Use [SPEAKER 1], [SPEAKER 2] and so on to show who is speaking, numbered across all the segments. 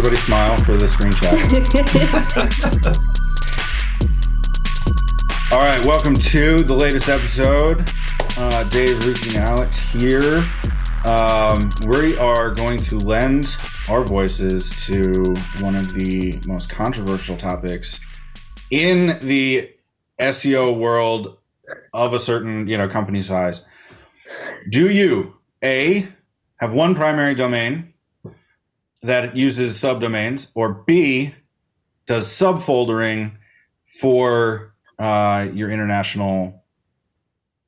[SPEAKER 1] Everybody smile for the screenshot. All right, welcome to the latest episode. Dave, Ruthi, and Alex here. We are going to lend our voices to one of the most controversial topics in the SEO world of a certain, company size. Do you, A, have one primary domain that uses subdomains, or B, does subfoldering for your international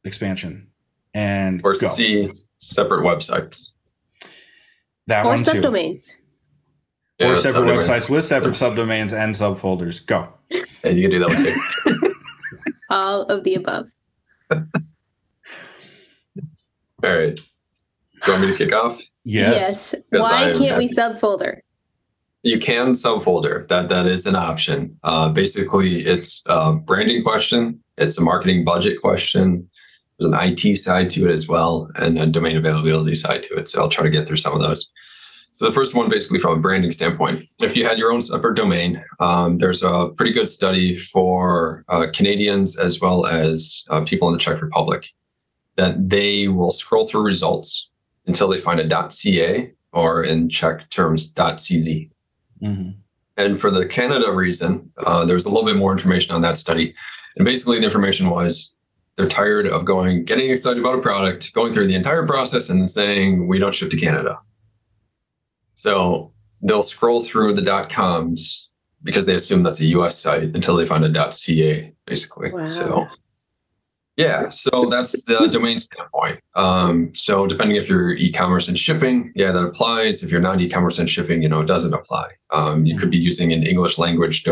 [SPEAKER 1] expansion?
[SPEAKER 2] Or C, separate websites.
[SPEAKER 1] That
[SPEAKER 3] or
[SPEAKER 1] one too.
[SPEAKER 3] subdomains.
[SPEAKER 1] Or separate websites with separate subdomains and subfolders. Go.
[SPEAKER 2] And you can do that one too.
[SPEAKER 3] All of the above.
[SPEAKER 2] All right. Do you want me to kick off?
[SPEAKER 3] Yes. Why can't we subfolder?
[SPEAKER 2] You can subfolder. That is an option. Basically, it's a branding question. It's a marketing budget question. There's an IT side to it as well, and a domain availability side to it. So I'll try to get through some of those. So the first one, basically from a branding standpoint, if you had your own separate domain, there's a pretty good study for Canadians as well as people in the Czech Republic that they will scroll through results until they find a .ca, or in Czech terms, .cz. Mm-hmm. And for the Canada reason, there's a little bit more information on that study. And basically the information was they're tired of getting excited about a product, going through the entire process and then saying, we don't ship to Canada. So they'll scroll through the .coms because they assume that's a US site until they find a .ca, basically. Wow. So yeah, so that's the domain standpoint. So depending if you're e-commerce and shipping, yeah, that applies. If you're not e-commerce and shipping, it doesn't apply. You could be using an English language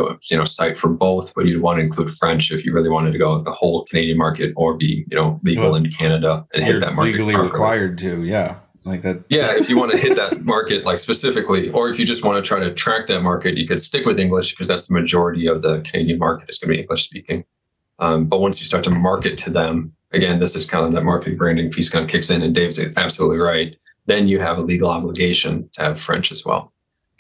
[SPEAKER 2] site for both, but you'd want to include French if you really wanted to go with the whole Canadian market, or be, legal in Canada and hit that market.
[SPEAKER 1] Legally required to, yeah. Like that.
[SPEAKER 2] Yeah, if you want to hit that market specifically, or if you just want to try to track that market, you could stick with English because that's the majority of the Canadian market is going to be English speaking. But once you start to market to them, again, this is kind of that marketing branding piece kind of kicks in, and Dave's absolutely right. Then you have a legal obligation to have French as well.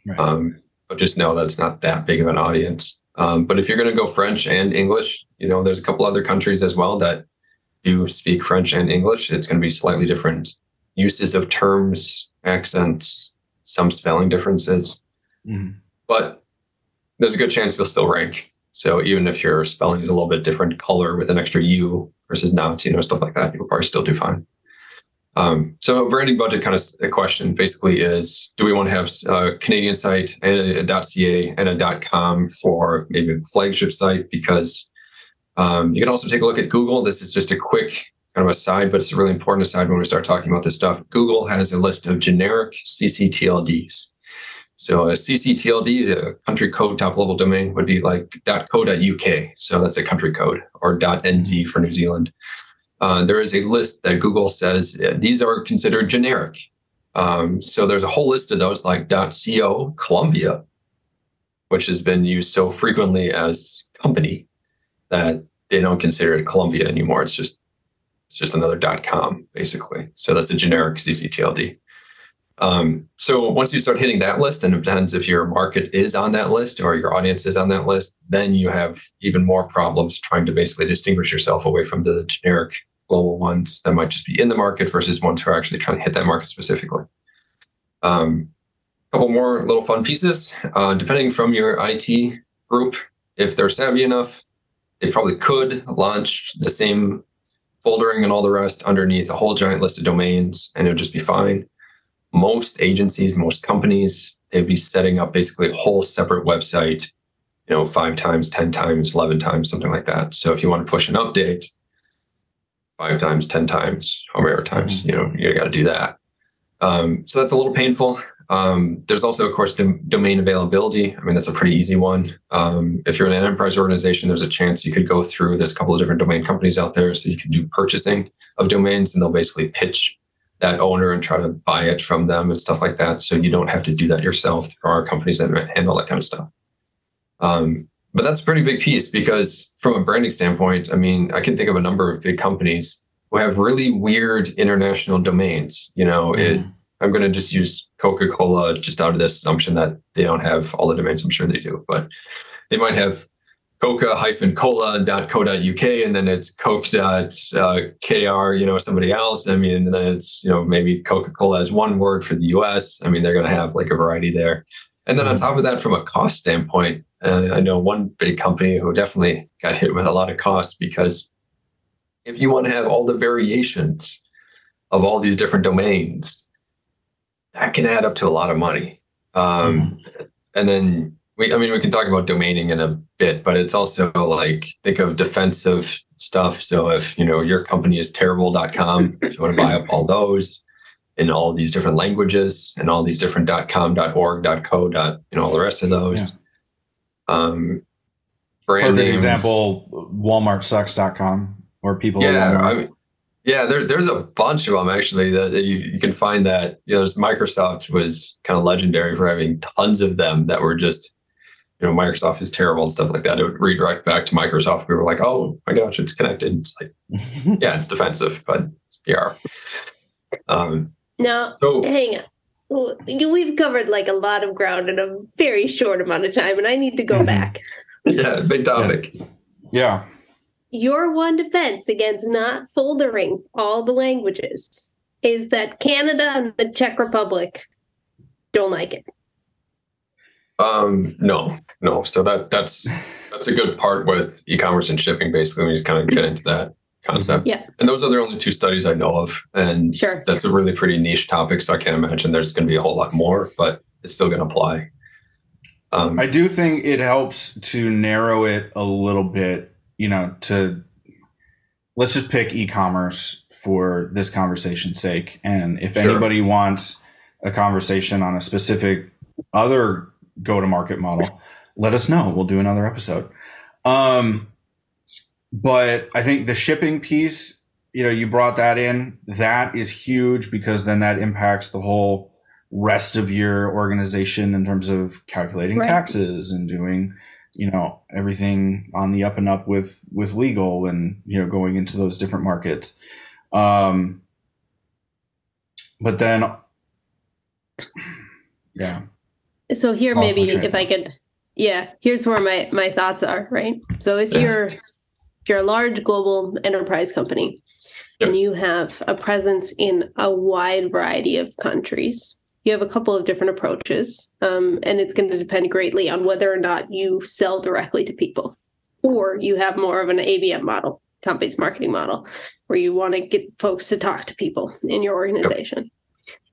[SPEAKER 2] Right. But just know that it's not that big of an audience. But if you're going to go French and English, there's a couple other countries as well that do speak French and English. It's going to be slightly different uses of terms, accents, some spelling differences. Mm-hmm. But there's a good chance you'll still rank. So even if your spelling is a little bit different color with an extra U versus not, stuff like that, you'll probably still do fine. So a branding budget kind of a question basically is, do we want to have a Canadian site and a .ca and a .com for maybe a flagship site? Because you can also take a look at Google. This is just a quick kind of aside, but it's a really important aside when we start talking about this stuff. Google has a list of generic CCTLDs. So a CCTLD, the country code top level domain, would be like .co.uk. So that's a country code, or .nz for New Zealand. There is a list that Google says these are considered generic. So there's a whole list of those, like .co Colombia, which has been used so frequently as company that they don't consider it Colombia anymore. It's just another .com, basically. So that's a generic CCTLD. So once you start hitting that list, and it depends if your market is on that list or your audience is on that list, then you have even more problems trying to basically distinguish yourself away from the generic global ones that might just be in the market versus ones who are actually trying to hit that market specifically. A couple more little fun pieces. Depending from your IT group, if they're savvy enough, they probably could launch the same foldering and all the rest underneath a whole giant list of domains, and it would just be fine. Most agencies, most companies, they'd be setting up basically a whole separate website, 5 times, 10 times, 11 times, something like that. So if you want to push an update 5 times, 10 times, however times, you got to do that. So that's a little painful. There's also, of course, domain availability. I mean, that's a pretty easy one. If you're in an enterprise organization, there's a chance you could go through, there's a couple of different domain companies out there. So you can do purchasing of domains, and they'll basically pitch that owner and try to buy it from them and stuff like that. So you don't have to do that yourself. There are companies that handle that kind of stuff. But that's a pretty big piece, because from a branding standpoint, I mean, I can think of a number of big companies who have really weird international domains. I'm going to just use Coca-Cola just out of this assumption that they don't have all the domains. I'm sure they do, but they might have coca-cola.co.uk, and then it's coke.kr, somebody else. I mean, and then it's, maybe Coca-Cola as one word for the US. I mean, they're going to have like a variety there. And then on top of that, from a cost standpoint, I know one big company who definitely got hit with a lot of costs, because if you want to have all the variations of all these different domains, that can add up to a lot of money. And then we can talk about domaining in a bit, but it's also like, think of defensive stuff. So if, your company is terrible.com, if you want to buy up all those in all these different languages and all these different .com, .org, .co, all the rest of those. Brand
[SPEAKER 1] Perfect
[SPEAKER 2] names.
[SPEAKER 1] example, WalmartSucks.com, or people.
[SPEAKER 2] There's a bunch of them actually that you can find that, Microsoft was kind of legendary for having tons of them that were just, Microsoft is terrible and stuff like that. It would redirect back to Microsoft. We were like, oh my gosh, it's connected. It's like, yeah, it's defensive, but it's PR.
[SPEAKER 3] Now, hang on. We've covered like a lot of ground in a very short amount of time, and I need to go back.
[SPEAKER 2] Yeah, big topic.
[SPEAKER 1] Yeah.
[SPEAKER 3] Your one defense against not foldering all the languages is that Canada and the Czech Republic don't like it.
[SPEAKER 2] No. So that's a good part with e-commerce and shipping, basically, when you kind of get into that concept.
[SPEAKER 3] Yeah.
[SPEAKER 2] And those are the only two studies I know of. And
[SPEAKER 3] sure,
[SPEAKER 2] that's a really pretty niche topic. So I can't imagine there's going to be a whole lot more, but it's still going to apply.
[SPEAKER 1] I do think it helps to narrow it a little bit, let's just pick e-commerce for this conversation's sake. And if anybody wants a conversation on a specific other go-to-market model, let us know. We'll do another episode. But I think the shipping piece, you brought that in. That is huge, because then that impacts the whole rest of your organization in terms of calculating taxes and doing, everything on the up and up with legal and, going into those different markets. But then, yeah.
[SPEAKER 3] So here, maybe if I could, here's where my thoughts are, right? So if you're a large global enterprise company and you have a presence in a wide variety of countries, you have a couple of different approaches, and it's going to depend greatly on whether or not you sell directly to people, or you have more of an ABM model, company's marketing model, where you want to get folks to talk to people in your organization. Yep.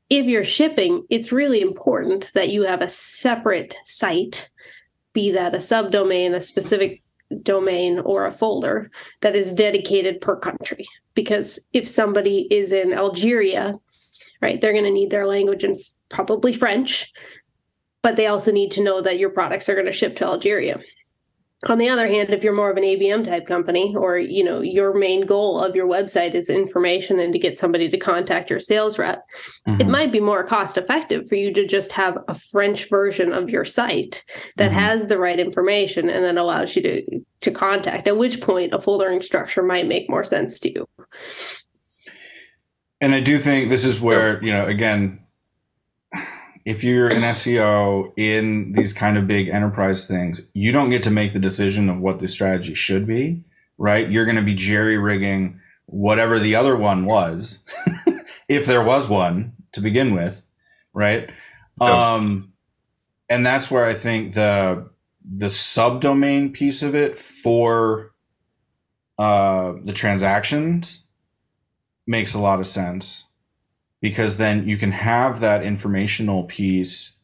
[SPEAKER 3] If you're shipping, it's really important that you have a separate site, be that a subdomain, a specific domain, or a folder that is dedicated per country. Because if somebody is in Algeria, right, they're going to need their language and probably French, but they also need to know that your products are going to ship to Algeria. On the other hand, if you're more of an ABM type company, or, your main goal of your website is information and to get somebody to contact your sales rep, it might be more cost effective for you to just have a French version of your site that has the right information and then allows you to contact, at which point a foldering structure might make more sense to you.
[SPEAKER 1] And I do think this is where, again, if you're an SEO in these kind of big enterprise things, you don't get to make the decision of what the strategy should be, right? You're going to be jerry-rigging whatever the other one was, if there was one to begin with, right? Yep. And that's where I think the subdomain piece of it for the transactions makes a lot of sense. Because then you can have that informational piece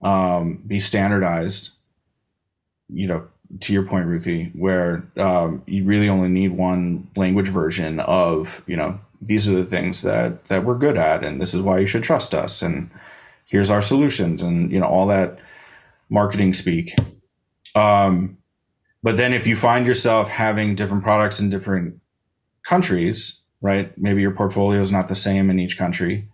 [SPEAKER 1] be standardized, to your point, Ruthi, where you really only need one language version of, these are the things that we're good at, and this is why you should trust us, and here's our solutions, and, all that marketing speak. But then if you find yourself having different products in different countries, right? Maybe your portfolio is not the same in each country.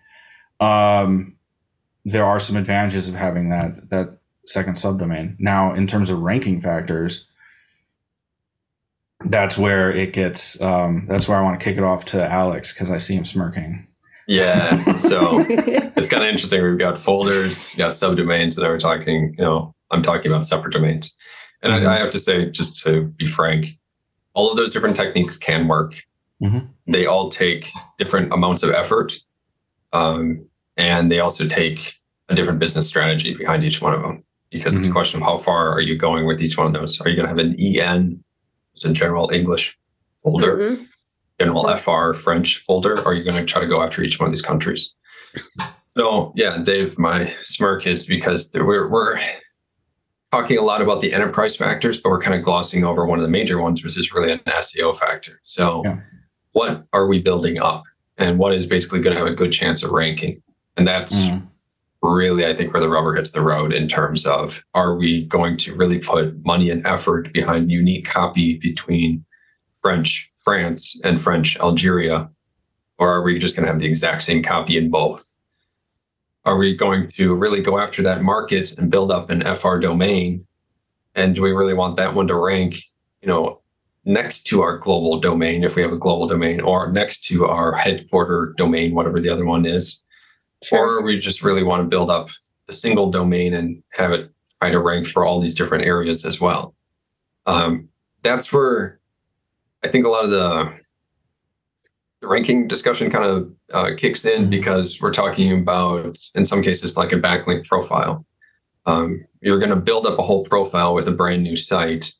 [SPEAKER 1] There are some advantages of having that second subdomain. Now, in terms of ranking factors, that's where it gets. That's where I want to kick it off to Alex, because I see him smirking.
[SPEAKER 2] Yeah. So it's kind of interesting. We've got folders, got subdomains, and we're talking, I'm talking about separate domains. And I have to say, just to be frank, all of those different techniques can work. They all take different amounts of effort. And they also take a different business strategy behind each one of them, because it's a question of how far are you going with each one of those? Are you going to have an EN, just a general English folder, general FR French folder, or are you going to try to go after each one of these countries? So yeah, Dave, my smirk is because we're talking a lot about the enterprise factors, but we're kind of glossing over one of the major ones, which is really an SEO factor. So what are we building up, and what is basically going to have a good chance of ranking? And that's really, I think, where the rubber hits the road in terms of, are we going to really put money and effort behind unique copy between French France and French Algeria? Or are we just going to have the exact same copy in both? Are we going to really go after that market and build up an FR domain? And do we really want that one to rank, next to our global domain, if we have a global domain, or next to our headquarter domain, whatever the other one is? Or we just really want to build up the single domain and have it try to rank for all these different areas as well? That's where I think a lot of the ranking discussion kind of kicks in, because we're talking about, in some cases, like a backlink profile. You're going to build up a whole profile with a brand new site.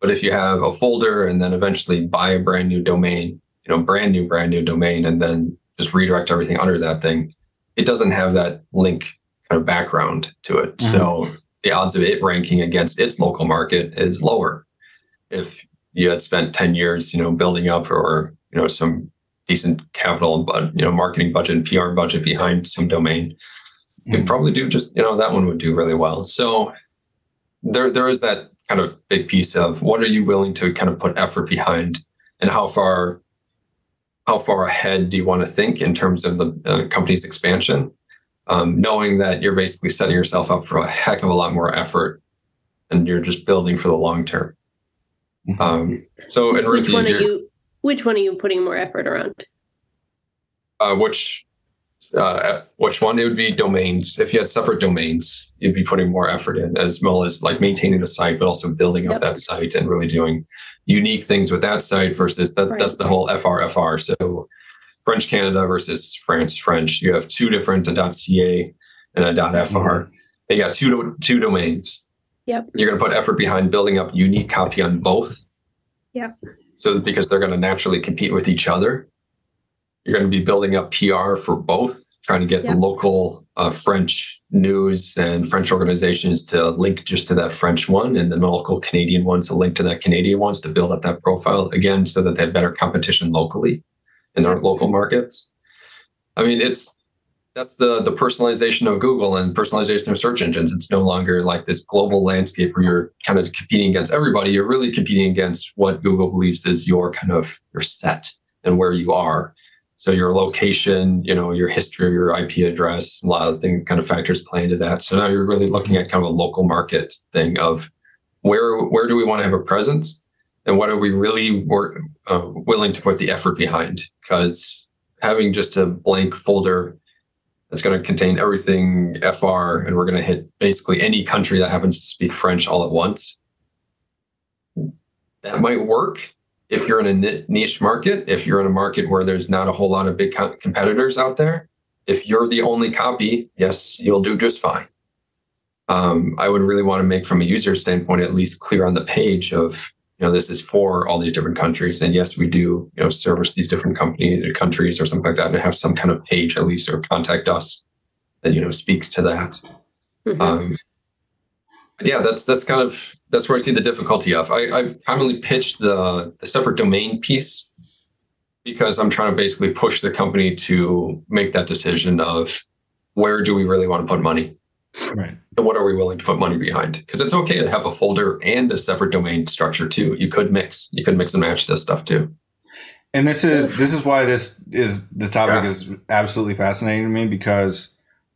[SPEAKER 2] But if you have a folder and then eventually buy a brand new domain, brand new domain, and then just redirect everything under that thing, it doesn't have that link kind of background to it. So the odds of it ranking against its local market is lower. If you had spent 10 years, building up, or, some decent capital, marketing budget and PR budget behind some domain, you'd probably do just, that one would do really well. So there is that kind of big piece of, what are you willing to kind of put effort behind, and how far ahead do you want to think in terms of the company's expansion, knowing that you're basically setting yourself up for a heck of a lot more effort, and you're just building for the long term. So, and Ruthi,
[SPEAKER 3] which one are you putting more effort around?
[SPEAKER 2] Which one? It would be domains. If you had separate domains, you'd be putting more effort in, as well as like maintaining the site, but also building up that site and really doing unique things with that site versus that. That's the whole FR. So French Canada versus France French. You have two different, a .ca and a .fr. And you got two domains. You're going to put effort behind building up unique copy on both. So because they're going to naturally compete with each other, you're going to be building up PR for both, trying to get the local French news and French organizations to link just to that French one, and then the local Canadian ones to link to that Canadian ones, to build up that profile again, so that they have better competition locally in their local markets. I mean, that's the personalization of Google and personalization of search engines. It's no longer like this global landscape where you're kind of competing against everybody. You're really competing against what Google believes is your set and where you are. So your location, your history, your IP address, a lot of things, kind of factors play into that. So now you're really looking at kind of a local market thing of where do we want to have a presence, and what are we really willing to put the effort behind? Because having just a blank folder that's going to contain everything FR, and we're going to hit basically any country that happens to speak French all at once, that might work if you're in a niche market, if you're in a market where there's not a whole lot of big competitors out there. If you're the only copy, yes, you'll do just fine. I would really want to make, from a user standpoint, at least clear on the page of, this is for all these different countries. And yes, we do, service these different countries or something like that, and have some kind of page at least, or contact us that, speaks to that. That's where I see the difficulty of. I commonly pitch the separate domain piece, because I'm trying to basically push the company to make that decision of, where do we really want to put money?
[SPEAKER 1] Right.
[SPEAKER 2] And what are we willing to put money behind? Because it's okay to have a folder and a separate domain structure too. You could mix and match this stuff too.
[SPEAKER 1] And this is why this topic is absolutely fascinating to me, because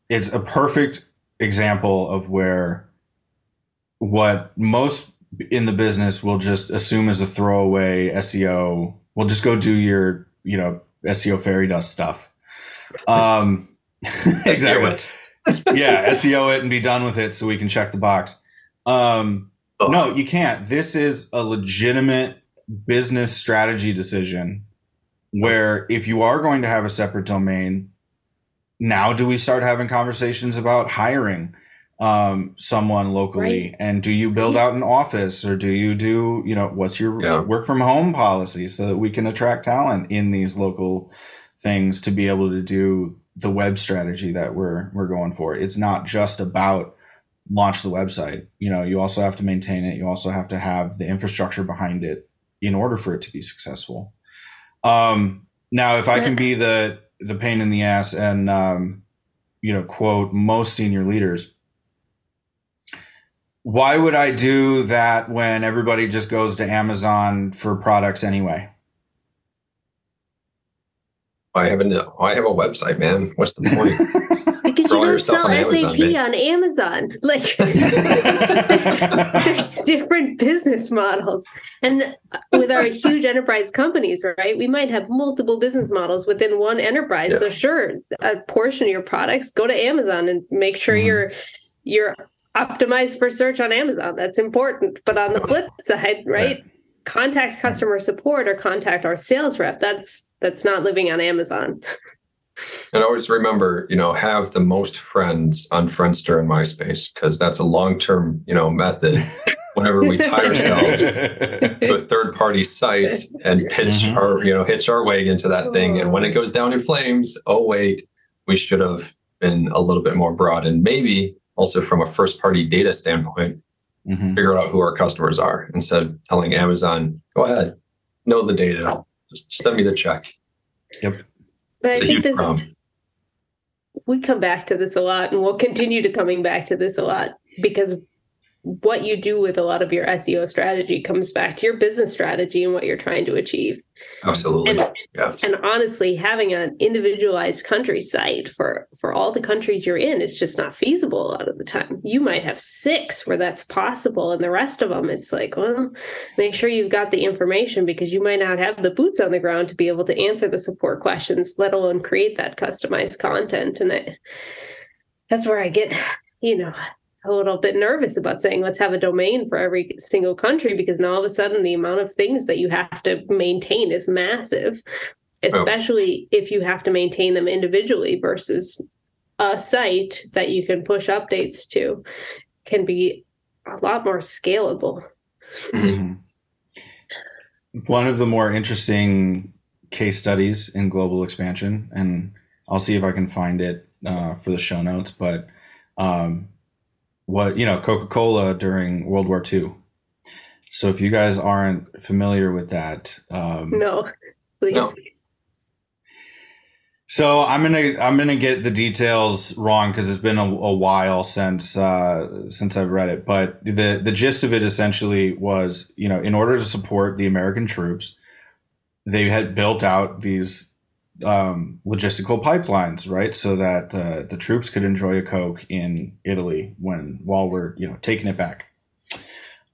[SPEAKER 1] it's a perfect example of where what most in the business will just assume as a throwaway SEO, will just go do your, SEO fairy dust stuff. Exactly. Yeah, SEO it and be done with it so we can check the box. No, you can't. This is a legitimate business strategy decision where if you are going to have a separate domain, now do we start having conversations about hiring someone locally? Right. And do you build out an office, or do you do, what's your work from home policy so that we can attract talent in these local things to be able to do the web strategy that we're going for? It's not just about launch the website. You also have to maintain it. You also have to have the infrastructure behind it in order for it to be successful. Now, if I can be the pain in the ass and, quote most senior leaders, why would I do that when everybody just goes to Amazon for products anyway?
[SPEAKER 2] I have a website, man. What's the point?
[SPEAKER 3] Because you don't sell SAP on Amazon. Like, there's different business models. And with our huge enterprise companies, right, we might have multiple business models within one enterprise. Yeah. So sure, a portion of your products go to Amazon and make sure you're optimized for search on Amazon. That's important. But on the flip side, right, contact customer support or contact our sales rep. That's not living on Amazon.
[SPEAKER 2] And always remember, have the most friends on Friendster and MySpace, because that's a long-term, method. Whenever we tie ourselves to a third-party site and pitch our way into that thing, and when it goes down in flames, oh wait, we should have been a little bit more broad, and maybe also from a first-party data standpoint, figure out who our customers are instead of telling Amazon, go ahead, know the data, just send me the check.
[SPEAKER 1] Yep.
[SPEAKER 3] But I think we come back to this a lot, and we'll continue to coming back to this a lot, because what you do with a lot of your SEO strategy comes back to your business strategy and what you're trying to achieve.
[SPEAKER 2] Absolutely.
[SPEAKER 3] And honestly, having an individualized country site for all the countries you're in is just not feasible a lot of the time. You might have 6 where that's possible, and the rest of them, it's like, well, make sure you've got the information, because you might not have the boots on the ground to be able to answer the support questions, let alone create that customized content. And that's where I get, a little bit nervous about saying, let's have a domain for every single country, because now all of a sudden the amount of things that you have to maintain is massive, especially if you have to maintain them individually versus a site that you can push updates to can be a lot more scalable.
[SPEAKER 1] Mm-hmm. One of the more interesting case studies in global expansion, and I'll see if I can find it for the show notes, but Coca-Cola during World War II. So if you guys aren't familiar with that,
[SPEAKER 3] no, please. No.
[SPEAKER 1] So I'm gonna get the details wrong because it's been a while since I've read it. But the gist of it essentially was, in order to support the American troops, they had built out these logistical pipelines, right? So that the troops could enjoy a Coke in Italy while we're, taking it back.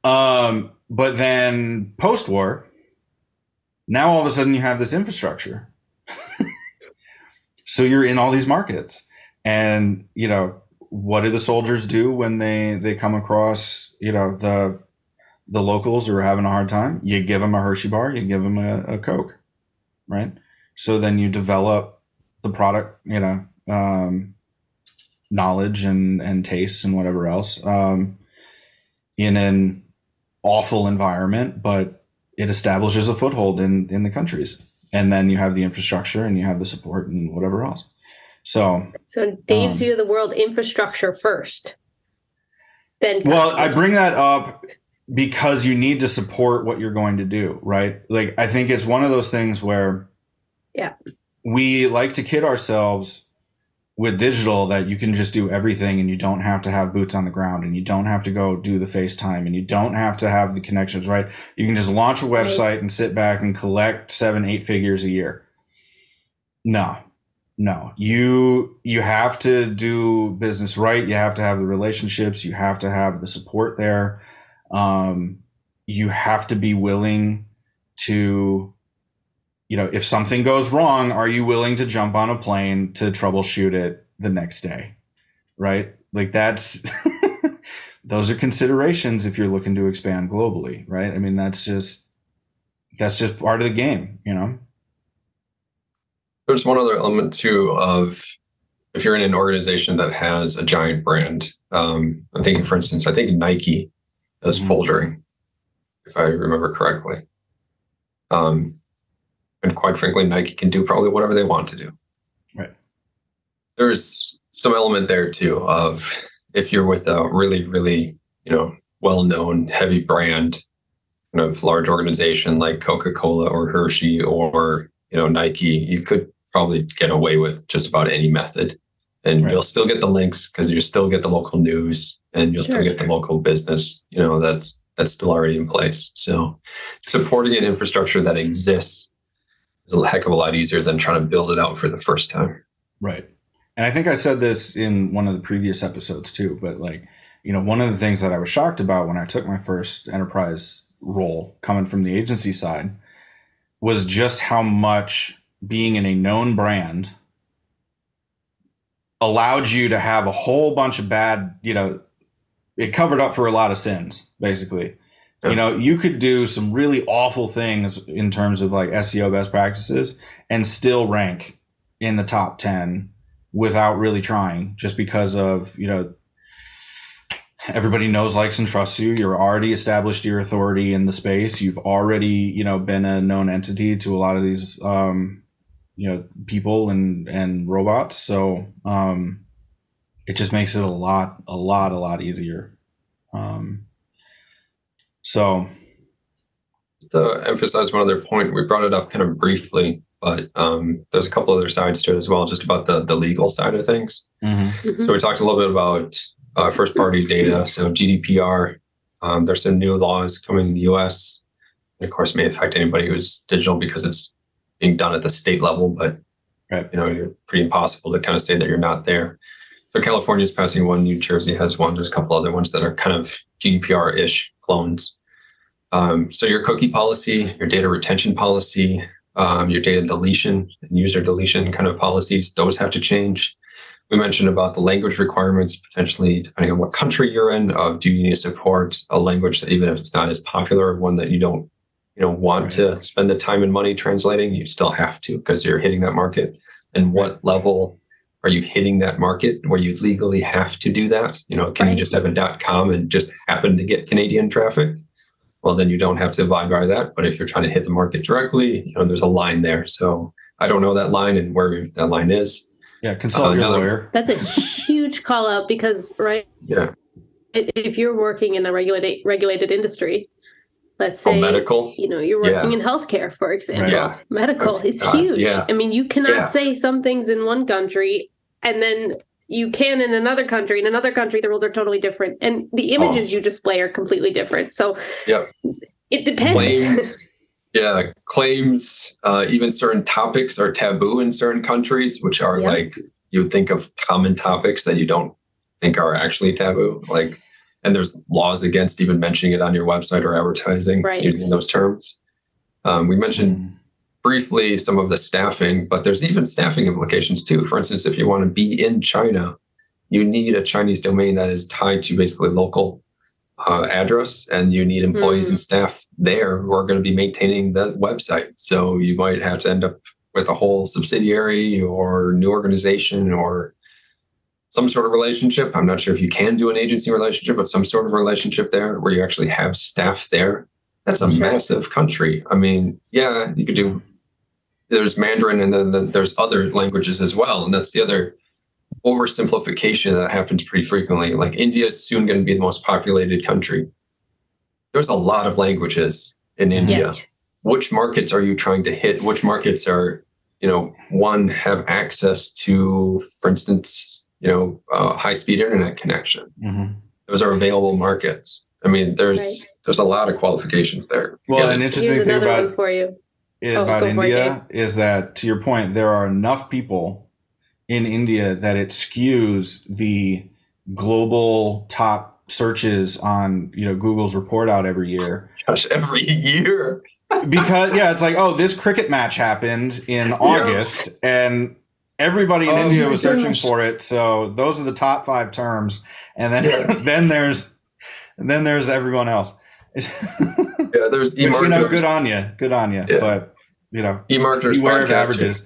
[SPEAKER 1] But then post-war, now all of a sudden you have this infrastructure. So you're in all these markets, and, what do the soldiers do when they come across, the locals who are having a hard time? You give them a Hershey bar, you give them a Coke, right? So then you develop the product, knowledge and tastes and whatever else in an awful environment, but it establishes a foothold in the countries. And then you have the infrastructure and you have the support and whatever else. So
[SPEAKER 3] Dave's view of the world, infrastructure first. Then customers.
[SPEAKER 1] Well, I bring that up because you need to support what you're going to do, right? Like, I think it's one of those things where we like to kid ourselves with digital that you can just do everything and you don't have to have boots on the ground and you don't have to go do the FaceTime and you don't have to have the connections, right? You can just launch a website and sit back and collect 7-8 figures a year. No, you have to do business right. You have to have the relationships. You have to have the support there. You have to be willing to if something goes wrong, are you willing to jump on a plane to troubleshoot it the next day? Right? Like that's, those are considerations if you're looking to expand globally, right? I mean, that's just part of the game,
[SPEAKER 2] There's one other element too of if you're in an organization that has a giant brand. I'm thinking, for instance, I think Nike does foldering, if I remember correctly. And quite frankly, Nike can do probably whatever they want to do.
[SPEAKER 1] Right.
[SPEAKER 2] There's some element there too of if you're with a really, really, well-known heavy brand, kind of large organization like Coca-Cola or Hershey or, Nike, you could probably get away with just about any method. And you'll still get the links because you still get the local news and you'll still get the local business, that's still already in place. So supporting an infrastructure that exists is a heck of a lot easier than trying to build it out for the first time.
[SPEAKER 1] Right. And I think I said this in one of the previous episodes too, but one of the things that I was shocked about when I took my first enterprise role coming from the agency side was just how much being in a known brand allowed you to have a whole bunch of bad, it covered up for a lot of sins, basically. Yeah. You could do some really awful things in terms of like SEO best practices and still rank in the top 10 without really trying, just because of, everybody knows, likes, and trusts you. You're already established your authority in the space. You've already, been a known entity to a lot of these, people and robots. So it just makes it a lot easier. So
[SPEAKER 2] to emphasize one other point, we brought it up kind of briefly, but there's a couple other sides to it as well, just about the legal side of things. So we talked a little bit about first party data. So GDPR, there's some new laws coming in the US. And of course, may affect anybody who's digital because it's being done at the state level, but you're pretty impossible to kind of say that you're not there. So California's passing one, New Jersey has one. There's a couple other ones that are kind of GDPR-ish clones. So your cookie policy, your data retention policy, your data deletion and user deletion kind of policies, those have to change. We mentioned about the language requirements, potentially depending on what country you're in, do you need to support a language that even if it's not as popular, one that you don't want to spend the time and money translating, you still have to because you're hitting that market. And what level are you hitting that market where you legally have to do that? Can you just have a .com and just happen to get Canadian traffic? Well, then you don't have to abide by that. But if you're trying to hit the market directly, there's a line there. So I don't know that line and where that line is.
[SPEAKER 1] Yeah, consult your lawyer.
[SPEAKER 3] That's a huge call out because, if you're working in a regulated industry, let's say
[SPEAKER 2] medical,
[SPEAKER 3] you're working in healthcare, for example, medical, it's huge. Yeah. I mean, you cannot say some things in one country and then you can in another country. In another country, the rules are totally different. And the images you display are completely different. So it depends.
[SPEAKER 2] Claims, even certain topics are taboo in certain countries, which are like, you would think of common topics that you don't think are actually taboo. And there's laws against even mentioning it on your website or advertising using those terms. We mentioned briefly some of the staffing, but there's even staffing implications too. For instance, if you want to be in China, you need a Chinese domain that is tied to basically local address, and you need employees and staff there who are going to be maintaining the website. So you might have to end up with a whole subsidiary or new organization or some sort of relationship. I'm not sure if you can do an agency relationship, but some sort of relationship there where you actually have staff there. That's a massive country. I mean, you could do, there's Mandarin and then there's other languages as well. And that's the other oversimplification that happens pretty frequently. Like India is soon going to be the most populated country. There's a lot of languages in India. Yes. Which markets are you trying to hit? Which markets are, one, have access to, for instance, high-speed internet connection. Those are available markets. I mean, there's a lot of qualifications there.
[SPEAKER 1] Well, an interesting thing about India is that, to your point, there are enough people in India that it skews the global top searches on Google's report out every year.
[SPEAKER 2] Gosh, every year.
[SPEAKER 1] Because it's like, oh, this cricket match happened in August, and everybody in India was searching for it. So those are the top 5 terms, and then then there's everyone else.
[SPEAKER 2] There's e-marketers.
[SPEAKER 1] Good on you.
[SPEAKER 2] Yeah.
[SPEAKER 1] But
[SPEAKER 2] e-marketers,
[SPEAKER 1] beware of averages.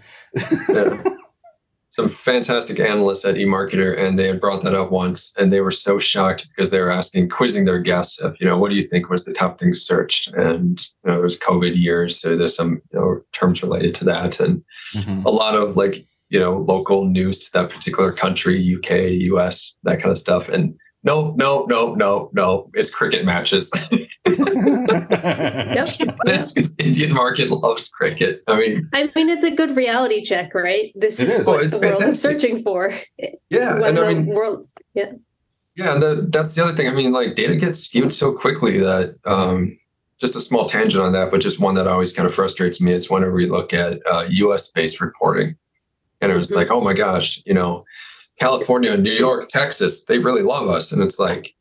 [SPEAKER 2] Some fantastic analysts at eMarketer, and they had brought that up once, and they were so shocked because they were quizzing their guests of, what do you think was the top things searched? And it was COVID years, so there's some terms related to that, and a lot of local news to that particular country, UK, US, that kind of stuff. And no, it's cricket matches. That's because the Indian market loves cricket. I mean,
[SPEAKER 3] it's a good reality check, right? This is what the world is searching for.
[SPEAKER 2] Yeah, and that's the other thing. Data gets skewed so quickly that just a small tangent on that, but just one that always kind of frustrates me is whenever we look at U.S.-based reporting, and it was like, oh my gosh, California, New York, Texas, they really love us, and it's like,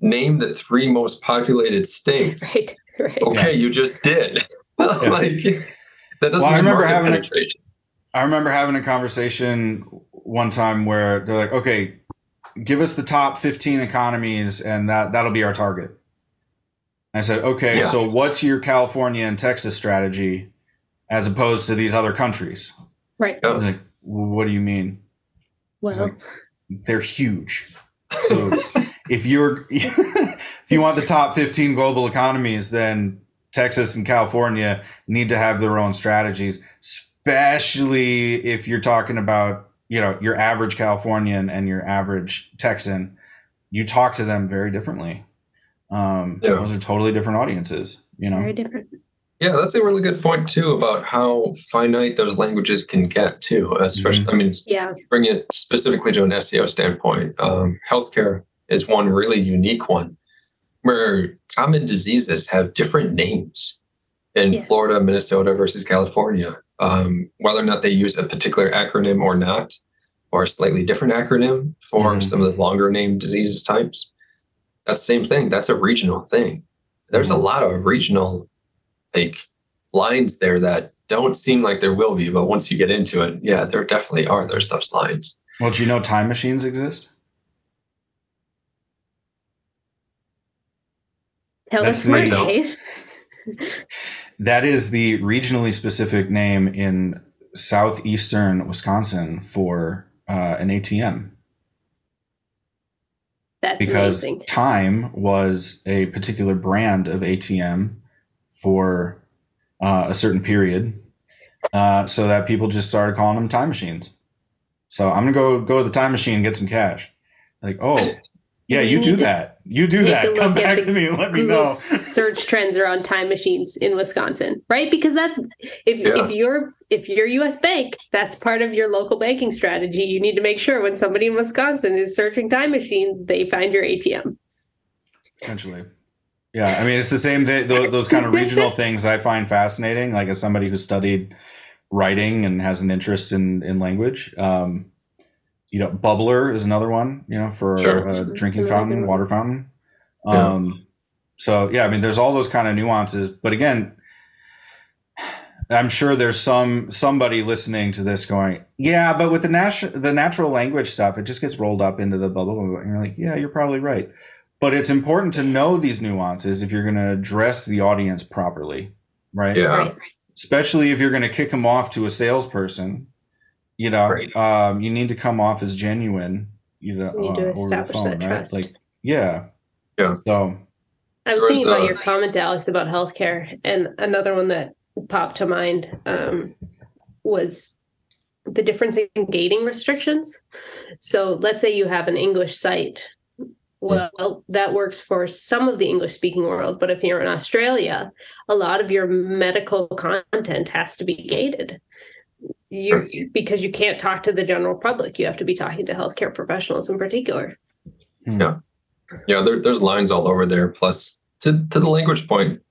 [SPEAKER 2] name the 3 most populated states. Right. Okay, you just did. That doesn't mean market penetration.
[SPEAKER 1] I remember having a conversation one time where they're like, okay, give us the top 15 economies and that'll be our target. I said, okay, so what's your California and Texas strategy as opposed to these other countries?
[SPEAKER 3] Right.
[SPEAKER 1] Like, what do you mean?
[SPEAKER 3] Well,
[SPEAKER 1] they're huge. So if you want the top 15 global economies, then Texas and California need to have their own strategies, especially if you're talking about, your average Californian and your average Texan. You talk to them very differently. Those are totally different audiences,
[SPEAKER 3] Very different.
[SPEAKER 2] Yeah, that's a really good point too about how finite those languages can get too. Especially, bring it specifically to an SEO standpoint. Healthcare is one really unique one where common diseases have different names in Florida, Minnesota versus California. Whether or not they use a particular acronym or not, or a slightly different acronym for some of the longer named diseases types. That's the same thing. That's a regional thing. There's a lot of regional lines there that don't seem like there will be, but once you get into it, there definitely are. There's those lines.
[SPEAKER 1] Well, do you know time machines exist?
[SPEAKER 3] Tell us more, Dave.
[SPEAKER 1] That is the regionally specific name in southeastern Wisconsin for an ATM.
[SPEAKER 3] That's
[SPEAKER 1] because
[SPEAKER 3] amazing.
[SPEAKER 1] Time was a particular brand of ATM for a certain period, so that people just started calling them time machines. So I'm gonna go to the time machine and get some cash. Like, oh, yeah, you do that. You do that. Come back to me and let me know.
[SPEAKER 3] Search trends around time machines in Wisconsin, right? Because that's if you're U.S. bank, that's part of your local banking strategy. You need to make sure when somebody in Wisconsin is searching time machine, they find your ATM.
[SPEAKER 1] Potentially. Yeah, it's the same thing. Those kind of regional things I find fascinating. Like as somebody who studied writing and has an interest in language. Bubbler is another one. For a drinking fountain, water fountain. So there's all those kind of nuances. But again, I'm sure there's somebody listening to this going, yeah, but with the natural language stuff, it just gets rolled up into the bubble. And you're like, yeah, you're probably right. But it's important to know these nuances if you're going to address the audience properly, right?
[SPEAKER 2] Yeah.
[SPEAKER 3] Right.
[SPEAKER 1] Especially if you're going to kick them off to a salesperson, you need to come off as genuine,
[SPEAKER 3] you need to establish
[SPEAKER 1] over the phone,
[SPEAKER 3] that trust.
[SPEAKER 1] Right? Yeah.
[SPEAKER 3] So I was thinking about your comment, Alex, about healthcare, and another one that popped to mind was the difference in gating restrictions. So let's say you have an English site. Well, that works for some of the English-speaking world, but if you're in Australia, a lot of your medical content has to be gated. Because you can't talk to the general public. You have to be talking to healthcare professionals in particular.
[SPEAKER 2] Yeah. There's lines all over there. Plus, to the language point,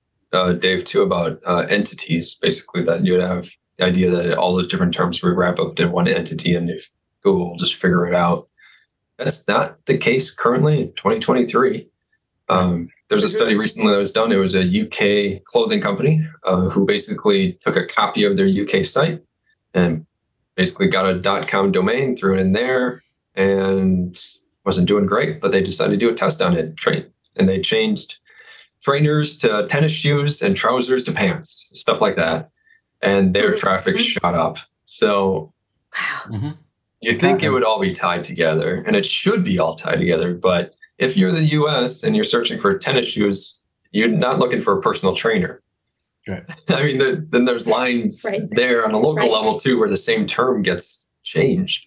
[SPEAKER 2] Dave, too, about entities, basically, that you would have the idea that all those different terms would wrap up in one entity, and if Google will just figure it out. That's not the case currently in 2023. There was a study recently that was done. It was a UK clothing company who basically took a copy of their UK site and basically got a .com domain, threw it in there, and wasn't doing great. But they decided to do a test on it, and they changed trainers to tennis shoes and trousers to pants, stuff like that, and their traffic shot up. So,
[SPEAKER 3] wow.
[SPEAKER 2] You think it would all be tied together, and it should be all tied together, but if you're the US and you're searching for tennis shoes, you're not looking for a personal trainer.
[SPEAKER 1] Right.
[SPEAKER 2] I mean, then there's lines there on a local level too, where the same term gets changed.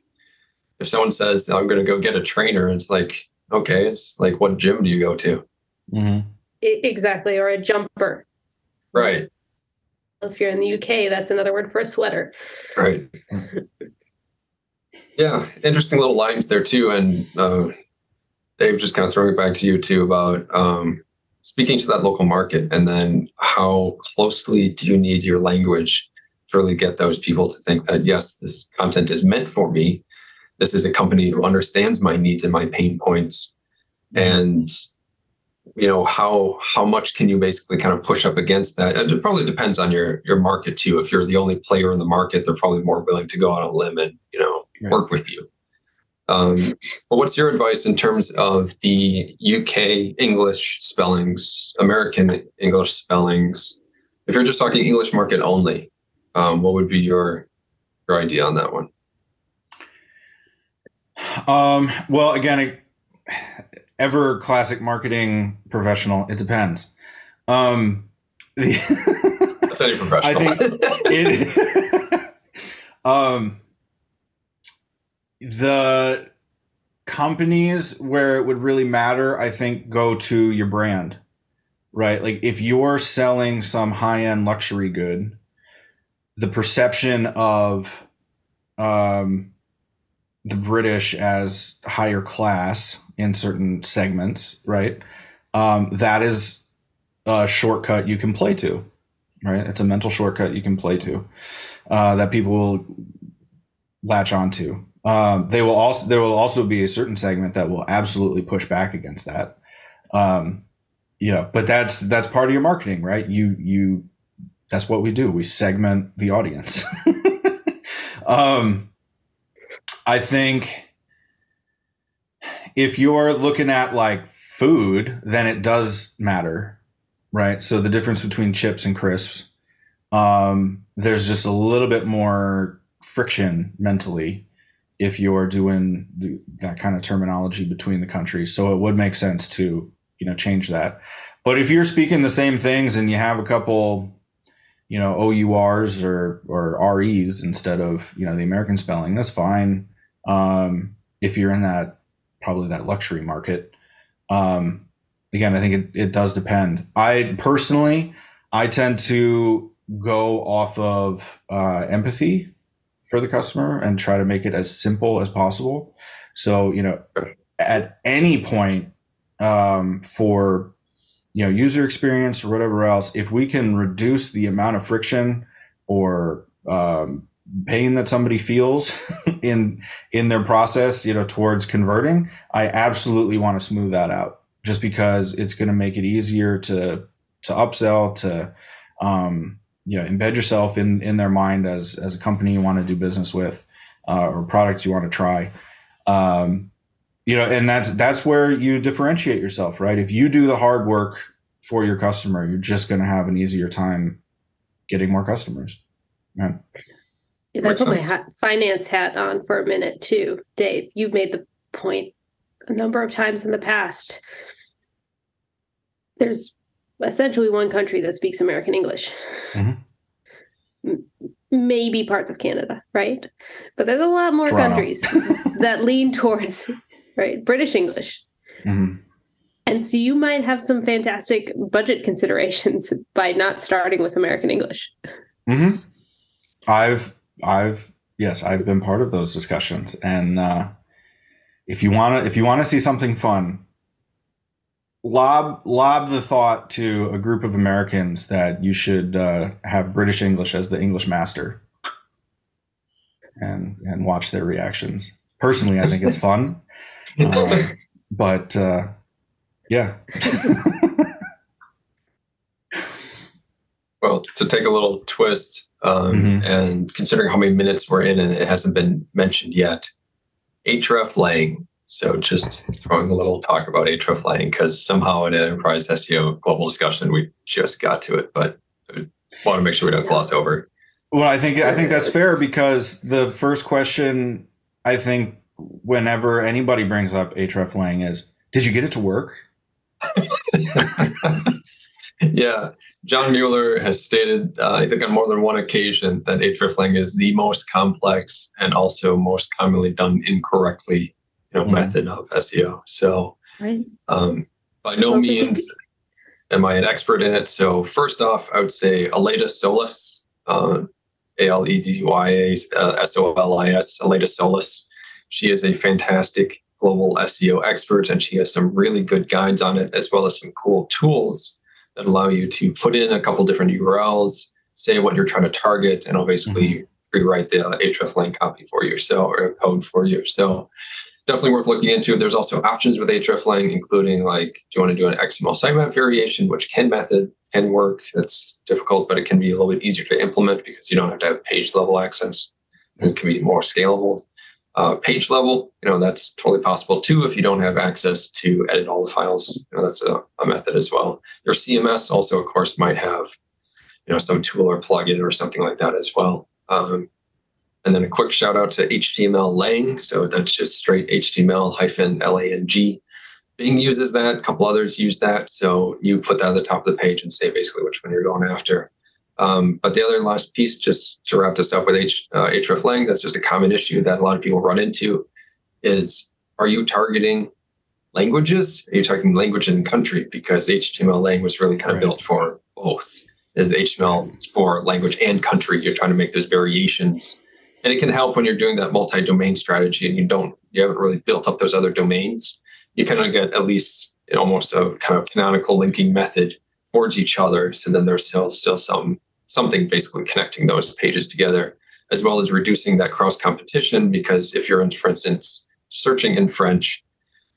[SPEAKER 2] If someone says, I'm going to go get a trainer, it's like, okay, it's like, what gym do you go to?
[SPEAKER 1] Mm-hmm.
[SPEAKER 3] Exactly. Or a jumper.
[SPEAKER 2] Right.
[SPEAKER 3] If you're in the UK, that's another word for a sweater.
[SPEAKER 2] Right. Yeah. Interesting little lines there too. And, Dave, just kind of throwing it back to you too about speaking to that local market, and then how closely do you need your language to really get those people to think that, yes, this content is meant for me. This is a company who understands my needs and my pain points. And, how much can you basically kind of push up against that? And it probably depends on your market too. If you're the only player in the market, they're probably more willing to go on a limb and, work with you. But what's your advice in terms of the UK English spellings, American English spellings? If you're just talking English market only, what would be your idea on that one?
[SPEAKER 1] Well, again, ever classic marketing professional, it depends.
[SPEAKER 2] That's any professional.
[SPEAKER 1] I think the companies where it would really matter, I think, go to your brand, right? Like if you're selling some high-end luxury good, the perception of the British as higher class in certain segments, right? That is a shortcut you can play to, right? It's a mental shortcut you can play to that people will latch onto. There will also be a certain segment that will absolutely push back against that. But that's part of your marketing, right? That's what we do. We segment the audience. I think if you're looking at like food, then it does matter, right? So the difference between chips and crisps, there's just a little bit more friction mentally if you're doing that kind of terminology between the countries. So it would make sense to, change that. But if you're speaking the same things and you have a couple, OURs or REs instead of, the American spelling, that's fine. If you're in probably that luxury market. Again, I think it does depend. I tend to go off of empathy for the customer and try to make it as simple as possible. So, at any point for, user experience or whatever else, if we can reduce the amount of friction or pain that somebody feels in their process, towards converting, I absolutely want to smooth that out, just because it's going to make it easier to upsell, to embed yourself in their mind as a company you want to do business with, or product you want to try. And that's where you differentiate yourself, right? If you do the hard work for your customer, you're just going to have an easier time getting more customers. Right?
[SPEAKER 3] If I put my finance hat on for a minute too, Dave, you've made the point a number of times in the past. There's essentially one country that speaks American English. Mm-hmm. Maybe parts of Canada, right? But there's a lot more countries that lean towards British English. Mm-hmm. And so you might have some fantastic budget considerations by not starting with American English.
[SPEAKER 1] Mm-hmm. I've been part of those discussions, and if you want to see something fun, lob the thought to a group of Americans that you should have British English as the English master, and watch their reactions. Personally, I think it's fun, but yeah.
[SPEAKER 2] to take a little twist, and considering how many minutes we're in and it hasn't been mentioned yet, Hreflang. So just throwing a little talk about Hreflang, because somehow in enterprise SEO global discussion, we just got to it, but I want to make sure we don't gloss over it.
[SPEAKER 1] Well, I think that's fair, because the first question, I think, whenever anybody brings up Hreflang is, did you get it to work?
[SPEAKER 2] Yeah. John Mueller has stated, I think on more than one occasion, that Hreflang is the most complex and also most commonly done incorrectly, method of SEO. So by no means am I an expert in it. So first off, I would say Aleda Solis, Aledyas, Solis, Aleda Solis. She is a fantastic global SEO expert, and she has some really good guides on it, as well as some cool tools that allow you to put in a couple different URLs, say what you're trying to target, and I'll basically rewrite the Hreflang copy for you, or code for you. So definitely worth looking into. There's also options with Hreflang, including like, do you want to do an XML sitemap variation, which can work. It's difficult, but it can be a little bit easier to implement because you don't have to have page level access. It can be more scalable. Page level, that's totally possible too if you don't have access to edit all the files. That's a method as well. Your CMS also, of course, might have some tool or plugin or something like that as well. And then a quick shout out to HTML Lang. So that's just straight HTML-Lang. Bing uses that. A couple others use that. So you put that at the top of the page and say basically which one you're going after. But the other last piece, just to wrap this up with Hreflang, that's just a common issue that a lot of people run into is, are you targeting languages? Are you targeting language and country? Because HTML-Lang was really kind of built for both. Is HTML for language and country. You're trying to make those variations. And it can help when you're doing that multi-domain strategy and you haven't really built up those other domains. You kind of get at least almost a kind of canonical linking method towards each other. So then there's still something basically connecting those pages together, as well as reducing that cross competition. Because if you're, for instance, searching in French,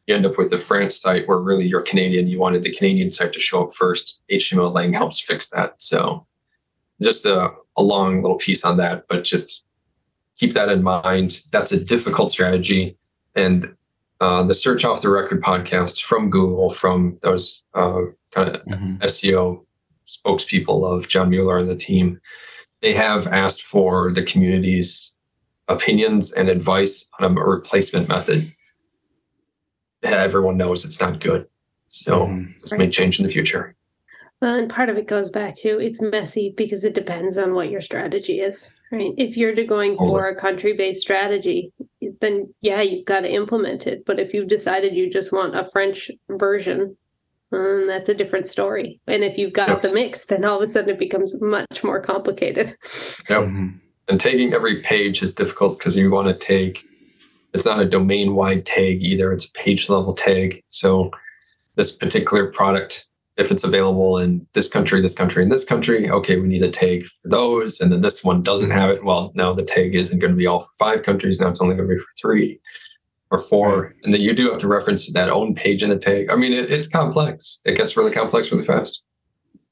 [SPEAKER 2] you end up with the France site where really you're Canadian. You wanted the Canadian site to show up first. HTML-Lang helps fix that. So just a long little piece on that, but just keep that in mind. That's a difficult strategy. And the Search Off the Record podcast from Google, from those kind of SEO spokespeople of John Mueller and the team, they have asked for the community's opinions and advice on a replacement method. Everyone knows it's not good. So this may change in the future.
[SPEAKER 3] Well, and part of it goes back to it's messy because it depends on what your strategy is, right? If you're going for a country-based strategy, then yeah, you've got to implement it. But if you've decided you just want a French version, that's a different story. And if you've got the mix, then all of a sudden it becomes much more complicated.
[SPEAKER 2] Yep. And tagging every page is difficult because you want to take, it's not a domain-wide tag either. It's a page-level tag. So this particular product, if it's available in this country, and this country, okay, we need a tag for those. And then this one doesn't have it. Well, no, the tag isn't going to be all for 5 countries. Now it's only going to be for 3 or 4. Right. And then you do have to reference that own page in the tag. I mean, it's complex. It gets really complex really fast.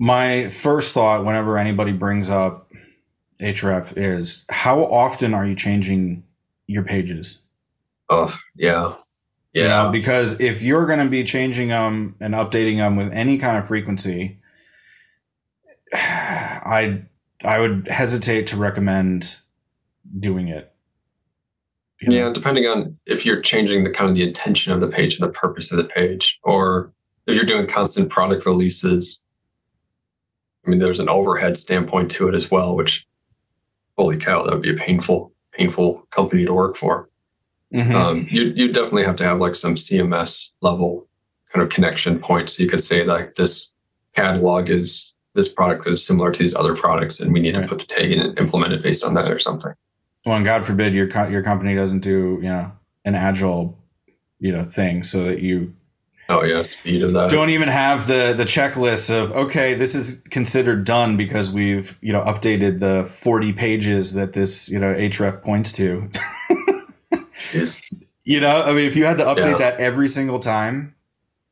[SPEAKER 1] My first thought whenever anybody brings up Href is, how often are you changing your pages?
[SPEAKER 2] Oh, yeah. Yeah.
[SPEAKER 1] Because if you're going to be changing them and updating them with any kind of frequency, I would hesitate to recommend doing it.
[SPEAKER 2] Yeah, depending on if you're changing the kind of the intention of the page and the purpose of the page, or if you're doing constant product releases. I mean, there's an overhead standpoint to it as well, which, holy cow, that would be a painful company to work for. You definitely have to have like some CMS level kind of connection points. So you could say like this catalog is this product that is similar to these other products, and we need to put the tag in and implement it based on that or something.
[SPEAKER 1] Well, and God forbid your company doesn't do an agile thing, so that you
[SPEAKER 2] speed of that.
[SPEAKER 1] Don't even have the checklist of, okay, this is considered done because we've updated the 40 pages that this href points to.
[SPEAKER 2] Yes.
[SPEAKER 1] I mean, if you had to update that every single time,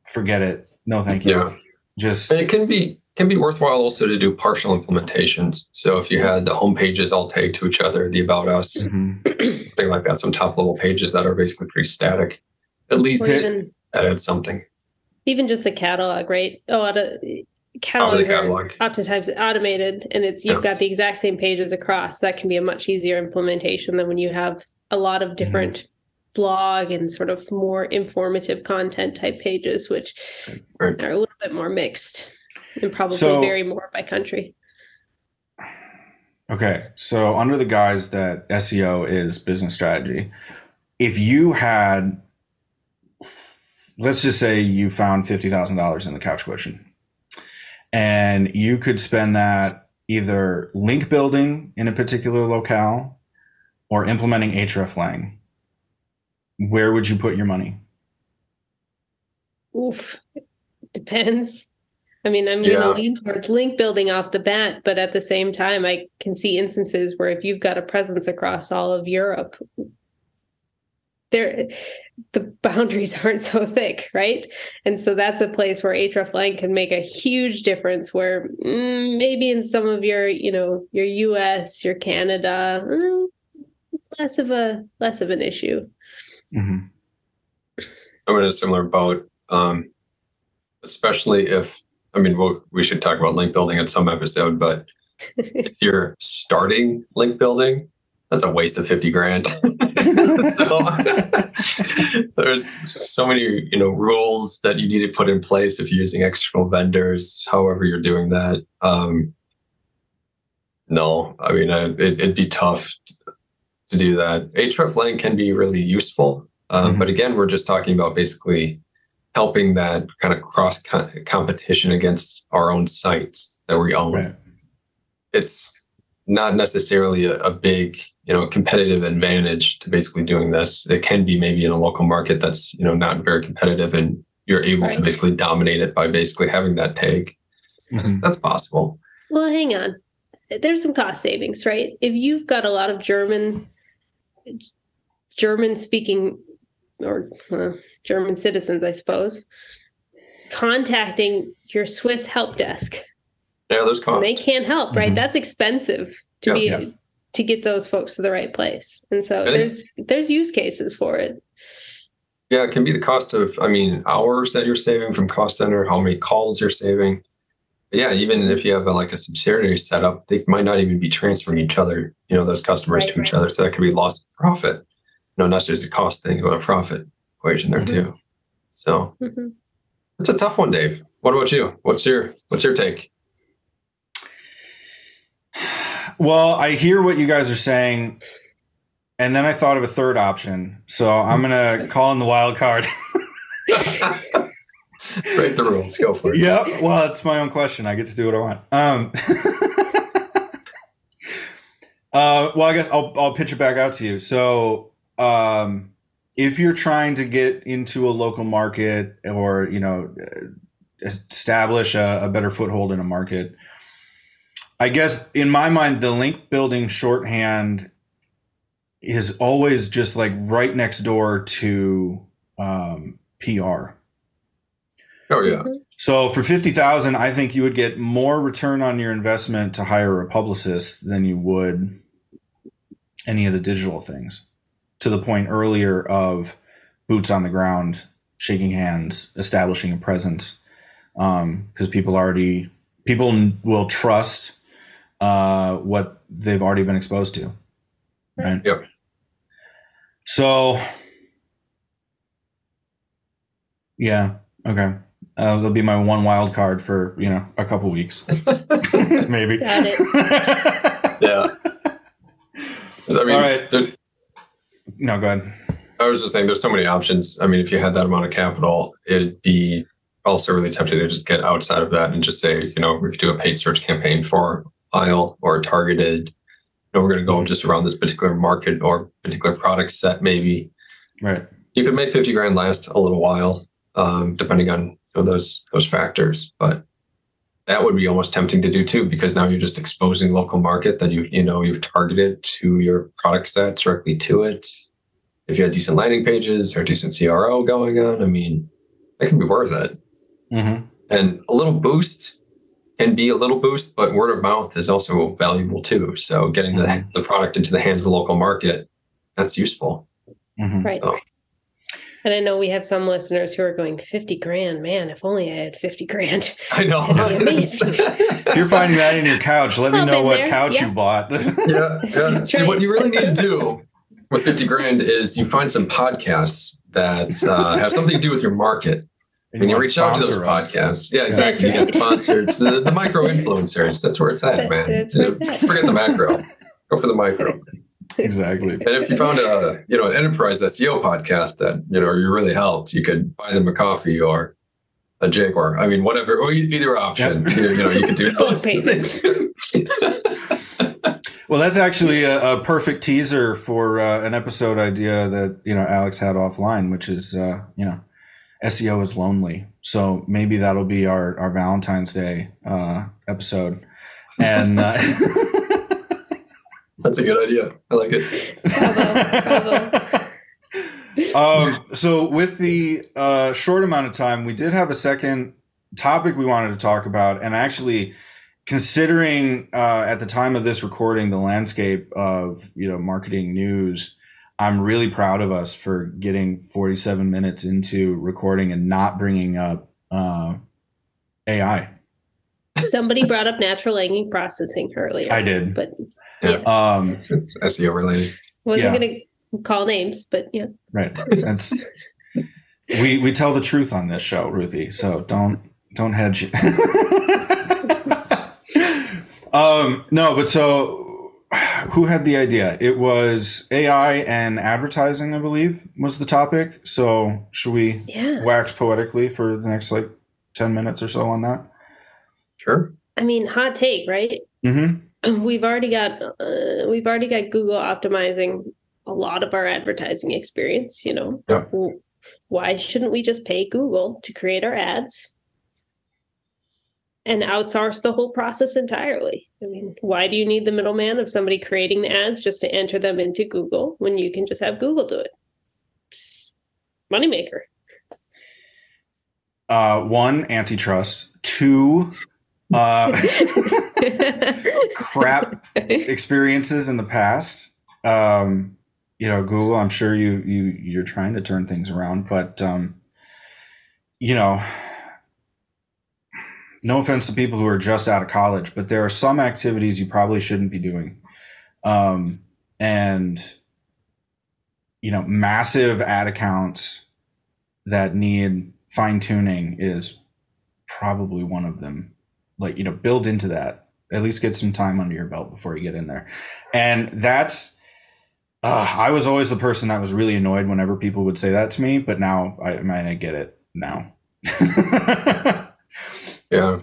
[SPEAKER 1] forget it. No, thank you.
[SPEAKER 2] Yeah. And it can be can be worthwhile also to do partial implementations. So if you had the home pages all tagged to each other, the About Us, something like that, some top level pages that are basically pretty static, at least that adds something.
[SPEAKER 3] Even just the catalog, right? Catalogs are oftentimes automated, and you've got the exact same pages across. That can be a much easier implementation than when you have a lot of different blog and sort of more informative content type pages, which are a little bit more mixed and probably vary more by country.
[SPEAKER 1] Okay, so under the guise that SEO is business strategy, if you had, let's just say you found $50,000 in the couch cushion, and you could spend that either link building in a particular locale or implementing Hreflang, where would you put your money?
[SPEAKER 3] Oof, depends. I mean, I'm going to lean towards link building off the bat, but at the same time, I can see instances where if you've got a presence across all of Europe, the boundaries aren't so thick, right? And so that's a place where Hreflang can make a huge difference, where maybe in some of your US, your Canada, less of an issue.
[SPEAKER 2] I'm in a similar boat, especially if, we should talk about link building in some episode, but if you're starting link building, that's a waste of $50,000. So there's so many, rules that you need to put in place if you're using external vendors, however you're doing that. No, it'd be tough to do that. Hreflang can be really useful. But again, we're just talking about basically helping that kind of cross competition against our own sites that we own. Right. It's not necessarily a big, competitive advantage to basically doing this. It can be maybe in a local market that's, not very competitive, and you're able to basically dominate it by basically having that tag. That's possible.
[SPEAKER 3] Well, hang on. There's some cost savings, right? If you've got a lot of German speaking or German citizens, I suppose, contacting your Swiss help desk.
[SPEAKER 2] Yeah, there's cost.
[SPEAKER 3] They can't help, right? That's expensive to get those folks to the right place. And so there's use cases for it.
[SPEAKER 2] Yeah, it can be the cost of, hours that you're saving from cost center, how many calls you're saving. But yeah, even if you have a subsidiary set up, they might not even be transferring each other, those customers to each other. So that could be lost profit. Not just a cost thing, but a profit equation there too. So it's a tough one, Dave. What about you? What's your take?
[SPEAKER 1] Well, I hear what you guys are saying, and then I thought of a third option. So I'm going to call in the wild card.
[SPEAKER 2] Break the rules. Go for it.
[SPEAKER 1] Yeah. Well, it's my own question. I get to do what I want. Well, I guess I'll pitch it back out to you. So if you're trying to get into a local market or, establish a better foothold in a market, I guess in my mind, the link building shorthand is always just right next door to PR.
[SPEAKER 2] Oh, yeah.
[SPEAKER 1] So for $50,000, I think you would get more return on your investment to hire a publicist than you would any of the digital things. To the point earlier of boots on the ground, shaking hands, establishing a presence, because people will trust what they've already been exposed to. Right?
[SPEAKER 2] Yep.
[SPEAKER 1] So, yeah, okay. That'll be my one wild card for a couple weeks, maybe.
[SPEAKER 3] Got it.
[SPEAKER 2] Yeah.
[SPEAKER 1] All right. No, go ahead.
[SPEAKER 2] I was just saying there's so many options. If you had that amount of capital, it'd be also really tempting to just get outside of that and just say, we could do a paid search campaign for aisle or a targeted, we're going to go just around this particular market or particular product set, maybe.
[SPEAKER 1] Right.
[SPEAKER 2] You could make $50,000 last a little while, depending on those factors. But that would be almost tempting to do too, because now you're just exposing local market that you've targeted to your product set directly to it. If you had decent landing pages or decent CRO going on, it can be worth it. And a little boost can be a little boost, but word of mouth is also valuable too. So getting the product into the hands of the local market, that's useful.
[SPEAKER 3] Right. So. And I know we have some listeners who are going, 50 grand, man, if only I had 50 grand.
[SPEAKER 2] I know.
[SPEAKER 3] Amazing.
[SPEAKER 1] If you're finding that in your couch, let me know what couch you bought.
[SPEAKER 2] Yeah. See, what you really need to do with 50 grand is you find some podcasts that have something to do with your market. And you reach out to those podcasts. Yeah, exactly. You get sponsored. The micro influencers. That's where it's at, man. Forget the macro. Go for the micro.
[SPEAKER 1] Exactly.
[SPEAKER 2] And if you found an enterprise SEO podcast that you really helped, you could buy them a coffee or a Jaguar. I mean, whatever, or either option. Yep. You could do those things too.
[SPEAKER 1] Well, that's actually a perfect teaser for an episode idea that Alex had offline, which is SEO is lonely. So maybe that'll be our Valentine's Day episode, and.
[SPEAKER 2] That's a good idea. I like it.
[SPEAKER 3] Bravo.
[SPEAKER 1] So with the short amount of time, we did have a second topic we wanted to talk about. And actually, considering at the time of this recording, the landscape of marketing news, I'm really proud of us for getting 47 minutes into recording and not bringing up AI.
[SPEAKER 3] Somebody brought up natural language processing earlier.
[SPEAKER 1] I did.
[SPEAKER 3] But
[SPEAKER 2] yes. It's SEO related.
[SPEAKER 3] Wasn't going to call names, but yeah.
[SPEAKER 1] Right. That's we tell the truth on this show, Ruthi. So don't hedge. No, but so who had the idea? It was AI and advertising, I believe, was the topic. So should we wax poetically for the next 10 minutes or so on that?
[SPEAKER 2] Sure.
[SPEAKER 3] I mean, hot take, right?
[SPEAKER 1] Mm-hmm.
[SPEAKER 3] We've already got Google optimizing a lot of our advertising experience.
[SPEAKER 1] Yeah.
[SPEAKER 3] Why shouldn't we just pay Google to create our ads and outsource the whole process entirely? I mean, why do you need the middleman of somebody creating the ads just to enter them into Google when you can just have Google do it? Psst, moneymaker.
[SPEAKER 1] 1, antitrust. 2, crap experiences in the past. Google, I'm sure you're trying to turn things around, but no offense to people who are just out of college, but there are some activities you probably shouldn't be doing. Massive ad accounts that need fine tuning is probably one of them. Build into that. At least get some time under your belt before you get in there. And that's, I was always the person that was really annoyed whenever people would say that to me, but now I get it now.
[SPEAKER 2] Yeah.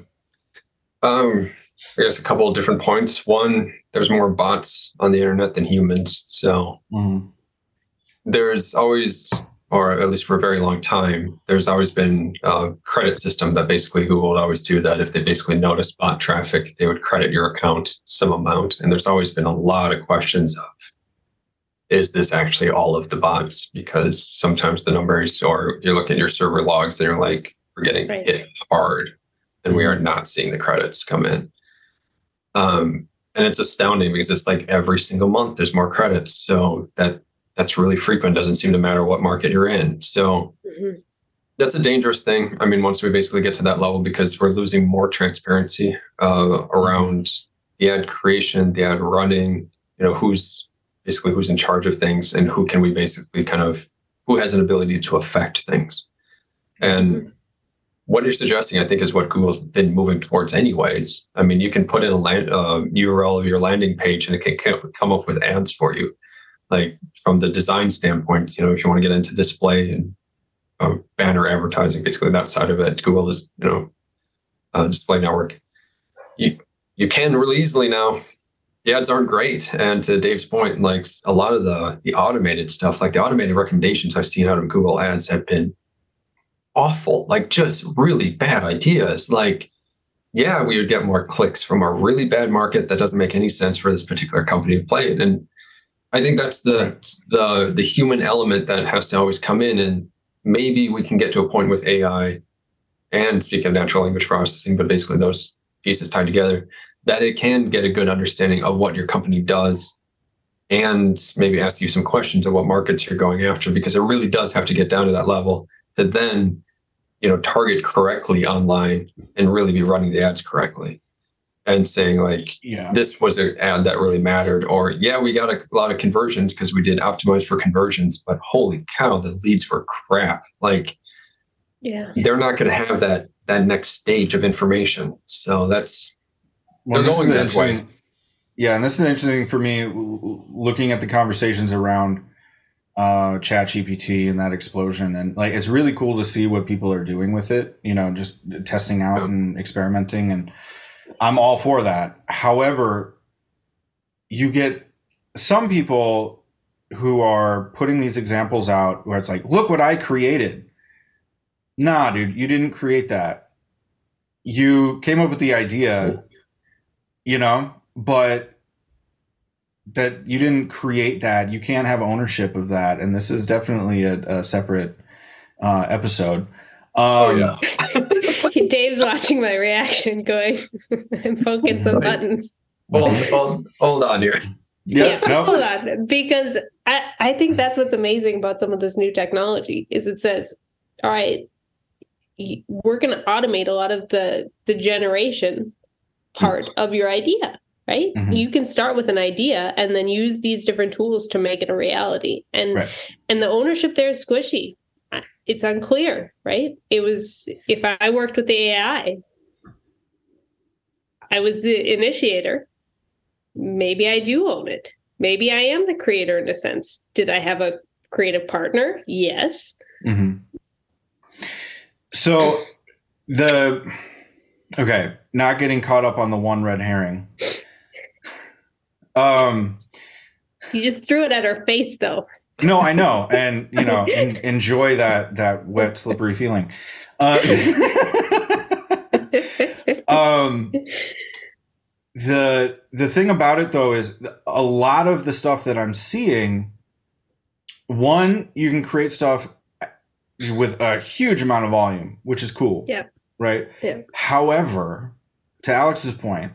[SPEAKER 2] I guess a couple of different points. One, there's more bots on the internet than humans. So there's always, or at least for a very long time, there's always been a credit system that basically Google would always do that. If they basically noticed bot traffic, they would credit your account some amount. And there's always been a lot of questions of, is this actually all of the bots? Because sometimes the numbers, or you look at your server logs and you're like, we're getting hit hard and we are not seeing the credits come in. And it's astounding because it's every single month there's more credits. So that's really frequent. Doesn't seem to matter what market you're in. So that's a dangerous thing. I mean, once we basically get to that level, because we're losing more transparency around the ad creation, the ad running, who's in charge of things and who can we basically who has an ability to affect things. And what you're suggesting, I think, is what Google's been moving towards anyways. I mean, you can put in a URL of your landing page and it can come up with ads for you. From the design standpoint, if you want to get into display and banner advertising, basically that side of it, Google is, display network. You can really easily now. The ads aren't great. And to Dave's point, a lot of the automated stuff, the automated recommendations I've seen out of Google ads have been awful, just really bad ideas. We would get more clicks from a really bad market that doesn't make any sense for this particular company to play in. And I think that's the human element that has to always come in. And maybe we can get to a point with AI and speak of natural language processing, but basically those pieces tied together, that it can get a good understanding of what your company does and maybe ask you some questions of what markets you're going after, because it really does have to get down to that level to then, target correctly online and really be running the ads correctly and saying like, this was an ad that really mattered, or we got a lot of conversions because we did optimize for conversions, but holy cow, the leads were crap. Like, they're not going to have that next stage of information. So they're going that way.
[SPEAKER 1] Yeah, and this is interesting for me, looking at the conversations around ChatGPT and that explosion, and like it's really cool to see what people are doing with it. Just testing out and experimenting, and I'm all for that. However, you get some people who are putting these examples out where it's like, look what I created. Nah, dude, you didn't create that. You came up with the idea, but that you didn't create that. You can't have ownership of that. And this is definitely a separate episode.
[SPEAKER 3] Dave's watching my reaction going, I'm poking some buttons.
[SPEAKER 2] Hold on here.
[SPEAKER 3] Hold on. Because I think that's what's amazing about some of this new technology is it says, all right, we're going to automate a lot of the generation part of your idea, right? Mm-hmm. You can start with an idea and then use these different tools to make it a reality. And the ownership there is squishy. It's unclear, right? It was, if I worked with the AI, I was the initiator. Maybe I do own it. Maybe I am the creator in a sense. Did I have a creative partner? Yes.
[SPEAKER 1] Mm-hmm. So not getting caught up on the one red herring.
[SPEAKER 3] You just threw it at her face though.
[SPEAKER 1] No, I know. And, enjoy that wet, slippery feeling. The thing about it though, is a lot of the stuff that I'm seeing, one, you can create stuff with a huge amount of volume, which is cool.
[SPEAKER 3] Yeah.
[SPEAKER 1] Right.
[SPEAKER 3] Yeah.
[SPEAKER 1] However, to Alex's point,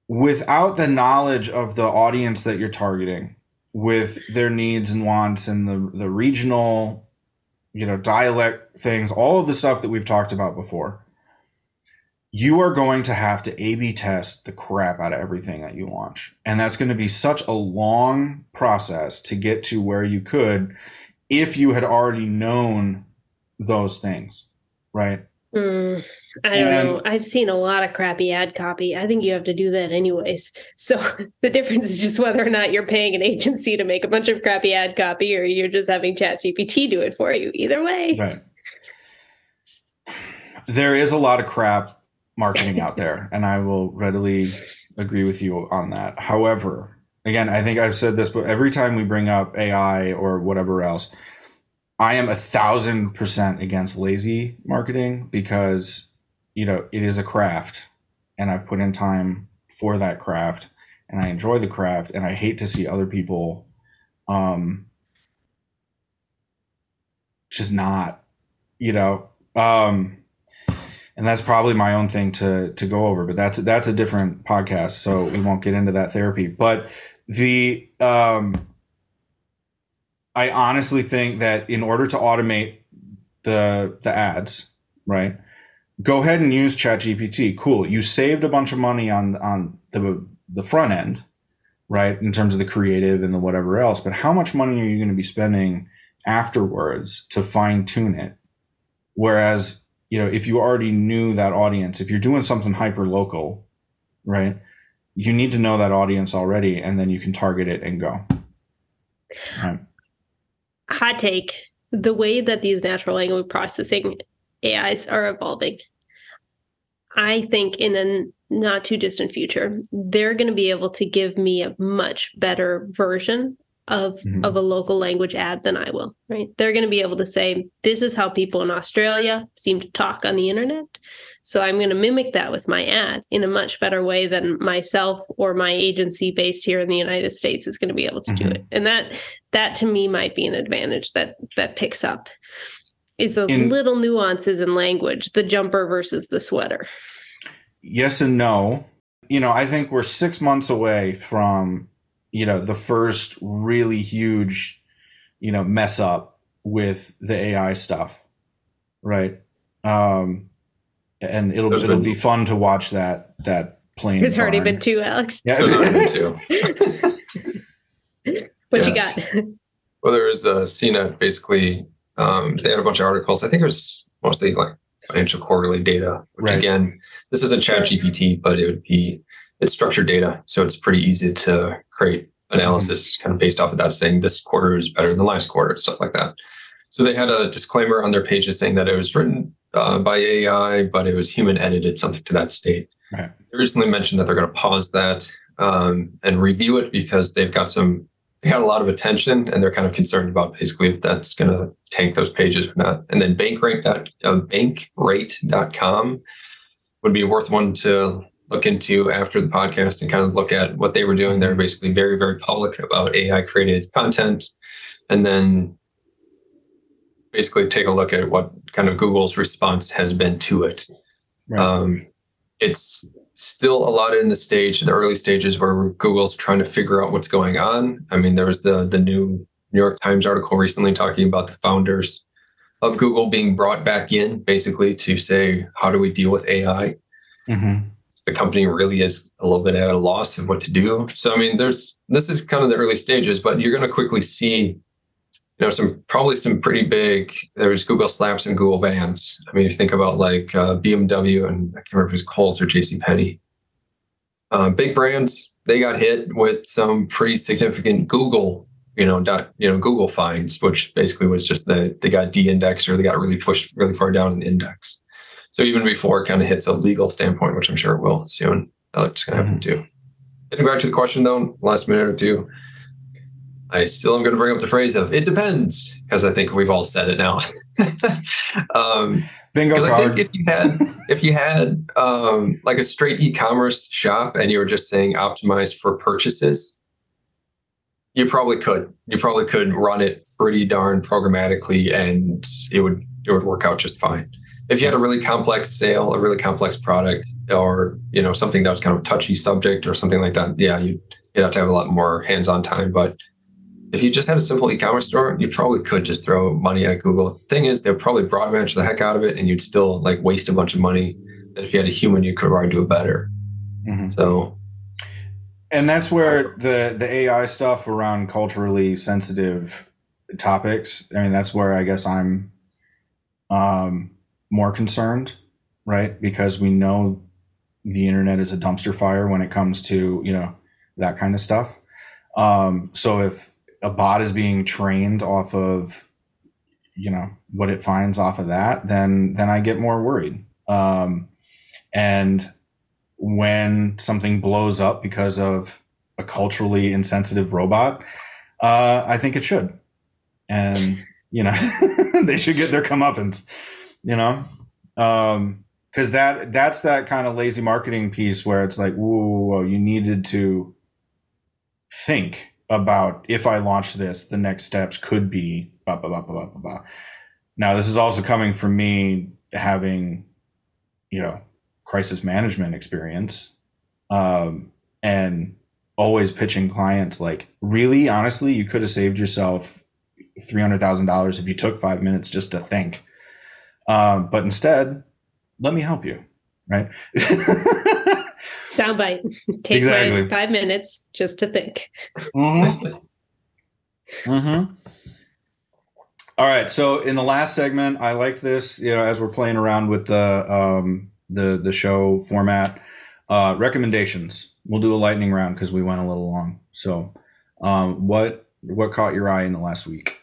[SPEAKER 1] without the knowledge of the audience that you're targeting, with their needs and wants and the regional, dialect things, all of the stuff that we've talked about before, you are going to have to A/B test the crap out of everything that you launch. And that's going to be such a long process to get to where you could if you had already known those things, right?
[SPEAKER 3] I don't know. I've seen a lot of crappy ad copy. I think you have to do that anyways. So the difference is just whether or not you're paying an agency to make a bunch of crappy ad copy or you're just having ChatGPT do it for you. Either way.
[SPEAKER 1] Right. There is a lot of crap marketing out there, and I will readily agree with you on that. However, again, I think I've said this, but every time we bring up AI or whatever else, I am 1,000% against lazy marketing because, it is a craft and I've put in time for that craft and I enjoy the craft and I hate to see other people just not, and that's probably my own thing to go over, but that's a different podcast. So we won't get into that therapy, but I honestly think that in order to automate the ads, right, go ahead and use ChatGPT. Cool. You saved a bunch of money on the front end, right, in terms of the creative and the whatever else. But how much money are you going to be spending afterwards to fine tune it? Whereas, if you already knew that audience, if you're doing something hyper local, right, you need to know that audience already, and then you can target it and go. Right.
[SPEAKER 3] Hot take, the way that these natural language processing AIs are evolving, I think in a not too distant future, they're going to be able to give me a much better version of a local language ad than I will, right? They're going to be able to say, this is how people in Australia seem to talk on the internet. So I'm going to mimic that with my ad in a much better way than myself or my agency based here in the United States is going to be able to do it. And that to me might be an advantage that picks up is those little nuances in language, the jumper versus the sweater.
[SPEAKER 1] yes and no. I think we're 6 months away from, the first really huge, mess up with the AI stuff. Right. And it'll be fun to watch that plane.
[SPEAKER 3] There's already been 2, Alex.
[SPEAKER 1] Yeah.
[SPEAKER 2] There's already been 2.
[SPEAKER 3] What you got?
[SPEAKER 2] Well, there was CNET, basically. They had a bunch of articles. I think it was mostly like financial quarterly data, which again, this isn't ChatGPT, but it's structured data. So it's pretty easy to create analysis kind of based off of that, saying this quarter is better than the last quarter, stuff like that. So they had a disclaimer on their pages saying that it was written by AI, but it was human edited, something to that state.
[SPEAKER 1] Right.
[SPEAKER 2] They recently mentioned that they're going to pause that and review it because they got a lot of attention, and they're kind of concerned about basically if that's going to tank those pages or not. And then bankrate.com would be worth one to look into after the podcast and kind of look at what they were doing. They're basically very, very public about AI created content, and then basically take a look at what kind of Google's response has been to it. Right. It's still a lot in the early stages where Google's trying to figure out what's going on. I mean, there was the new New York Times article recently talking about the founders of Google being brought back in basically to say, how do we deal with AI? The company really is a little bit at a loss of what to do. So, I mean, this is kind of the early stages, but you're going to quickly see, some pretty big, there's Google slaps and Google bans. I mean, if you think about like BMW and I can't remember if it was Kohl's or JCPenney. Big brands, they got hit with some pretty significant Google, Google fines, which basically was just they got de-indexed or they got really pushed really far down in the index. So even before it kind of hits a legal standpoint, which I'm sure it will soon, that's going to happen too. Getting back to the question though, last minute or two, I still am going to bring up the phrase of "it depends" because I think we've all said it now.
[SPEAKER 1] Bingo card.
[SPEAKER 2] I think if you had like a straight e-commerce shop and you were just saying optimized for purchases, you probably could run it pretty darn programmatically, and it would work out just fine. If you had a really complex sale, a really complex product, or something that was kind of a touchy subject or something like that, yeah, you'd have to have a lot more hands-on time. But if you just had a simple e-commerce store, you probably could just throw money at Google. The thing is, they'll probably broad match the heck out of it, and you'd still like waste a bunch of money that if you had a human, you could probably do it better. So,
[SPEAKER 1] and that's where the AI stuff around culturally sensitive topics. I mean, that's where I guess I'm more concerned, right? Because we know the internet is a dumpster fire when it comes to that kind of stuff. So if a bot is being trained off of, what it finds off of that, then I get more worried. And when something blows up because of a culturally insensitive robot, I think it should. And, they should get their comeuppance, because that's that kind of lazy marketing piece where it's like, whoa, you needed to think about if I launch this, the next steps could be blah, blah, blah, blah, blah, blah. Now, this is also coming from me having, crisis management experience, and always pitching clients like, really, honestly, you could have saved yourself $300,000 if you took 5 minutes just to think. But instead, let me help you, right?
[SPEAKER 3] Soundbite. Take my 5 minutes just to think.
[SPEAKER 1] All right. So in the last segment, I liked this, as we're playing around with the show format, recommendations. We'll do a lightning round because we went a little long. So what caught your eye in the last week?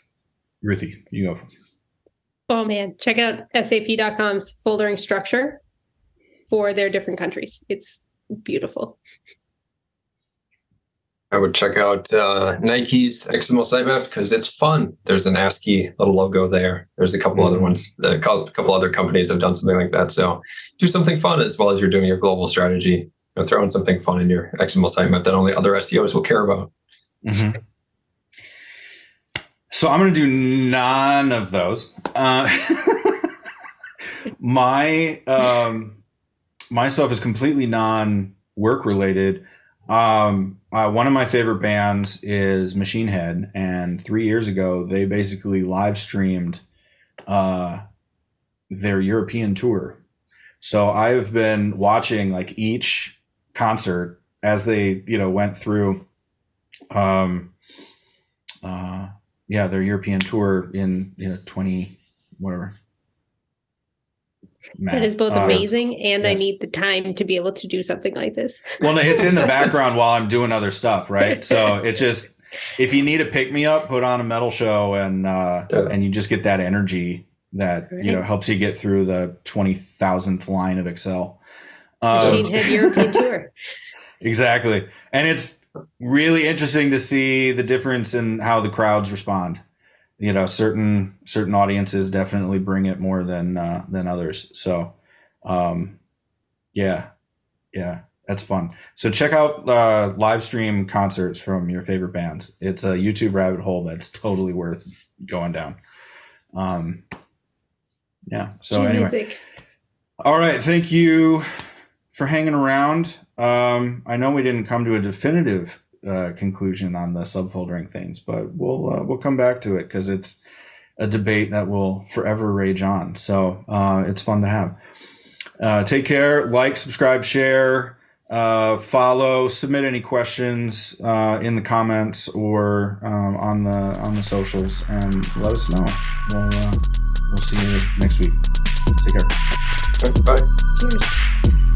[SPEAKER 1] Ruthi, you go.
[SPEAKER 3] Oh man, check out SAP.com's foldering structure for their different countries. It's beautiful.
[SPEAKER 2] I would check out Nike's XML sitemap because it's fun. There's an ASCII little logo there. There's a couple other ones. A couple other companies have done something like that. So do something fun as well as you're doing your global strategy. Throw in something fun in your XML sitemap that only other SEOs will care about.
[SPEAKER 1] So I'm going to do none of my my stuff is completely non-work related. One of my favorite bands is Machine Head, and 3 years ago they basically live streamed their European tour. So I've been watching like each concert as they, went through their European tour in 20 whatever.
[SPEAKER 3] That is both amazing and
[SPEAKER 1] yes.
[SPEAKER 3] I need the time to be able to do something like this.
[SPEAKER 1] Well, it's in the background while I'm doing other stuff, right? So it just, if you need a pick me up, put on a metal show and you just get that energy that helps you get through the 20,000th line of Excel.
[SPEAKER 3] Machine Head European tour.
[SPEAKER 1] Exactly, and it's really interesting to see the difference in how the crowds respond. Certain audiences definitely bring it more than others. So, yeah, that's fun. So check out live stream concerts from your favorite bands. It's a YouTube rabbit hole that's totally worth going down. Yeah. So anyway, music. All right. Thank you for hanging around. I know we didn't come to a definitive conclusion on the subfoldering things, but we'll come back to it because it's a debate that will forever rage on. So it's fun to have. Take care. Like, subscribe, share, follow, submit any questions in the comments or on the socials, and let us know. We'll see you next week. Take care.
[SPEAKER 2] Bye.
[SPEAKER 3] Cheers.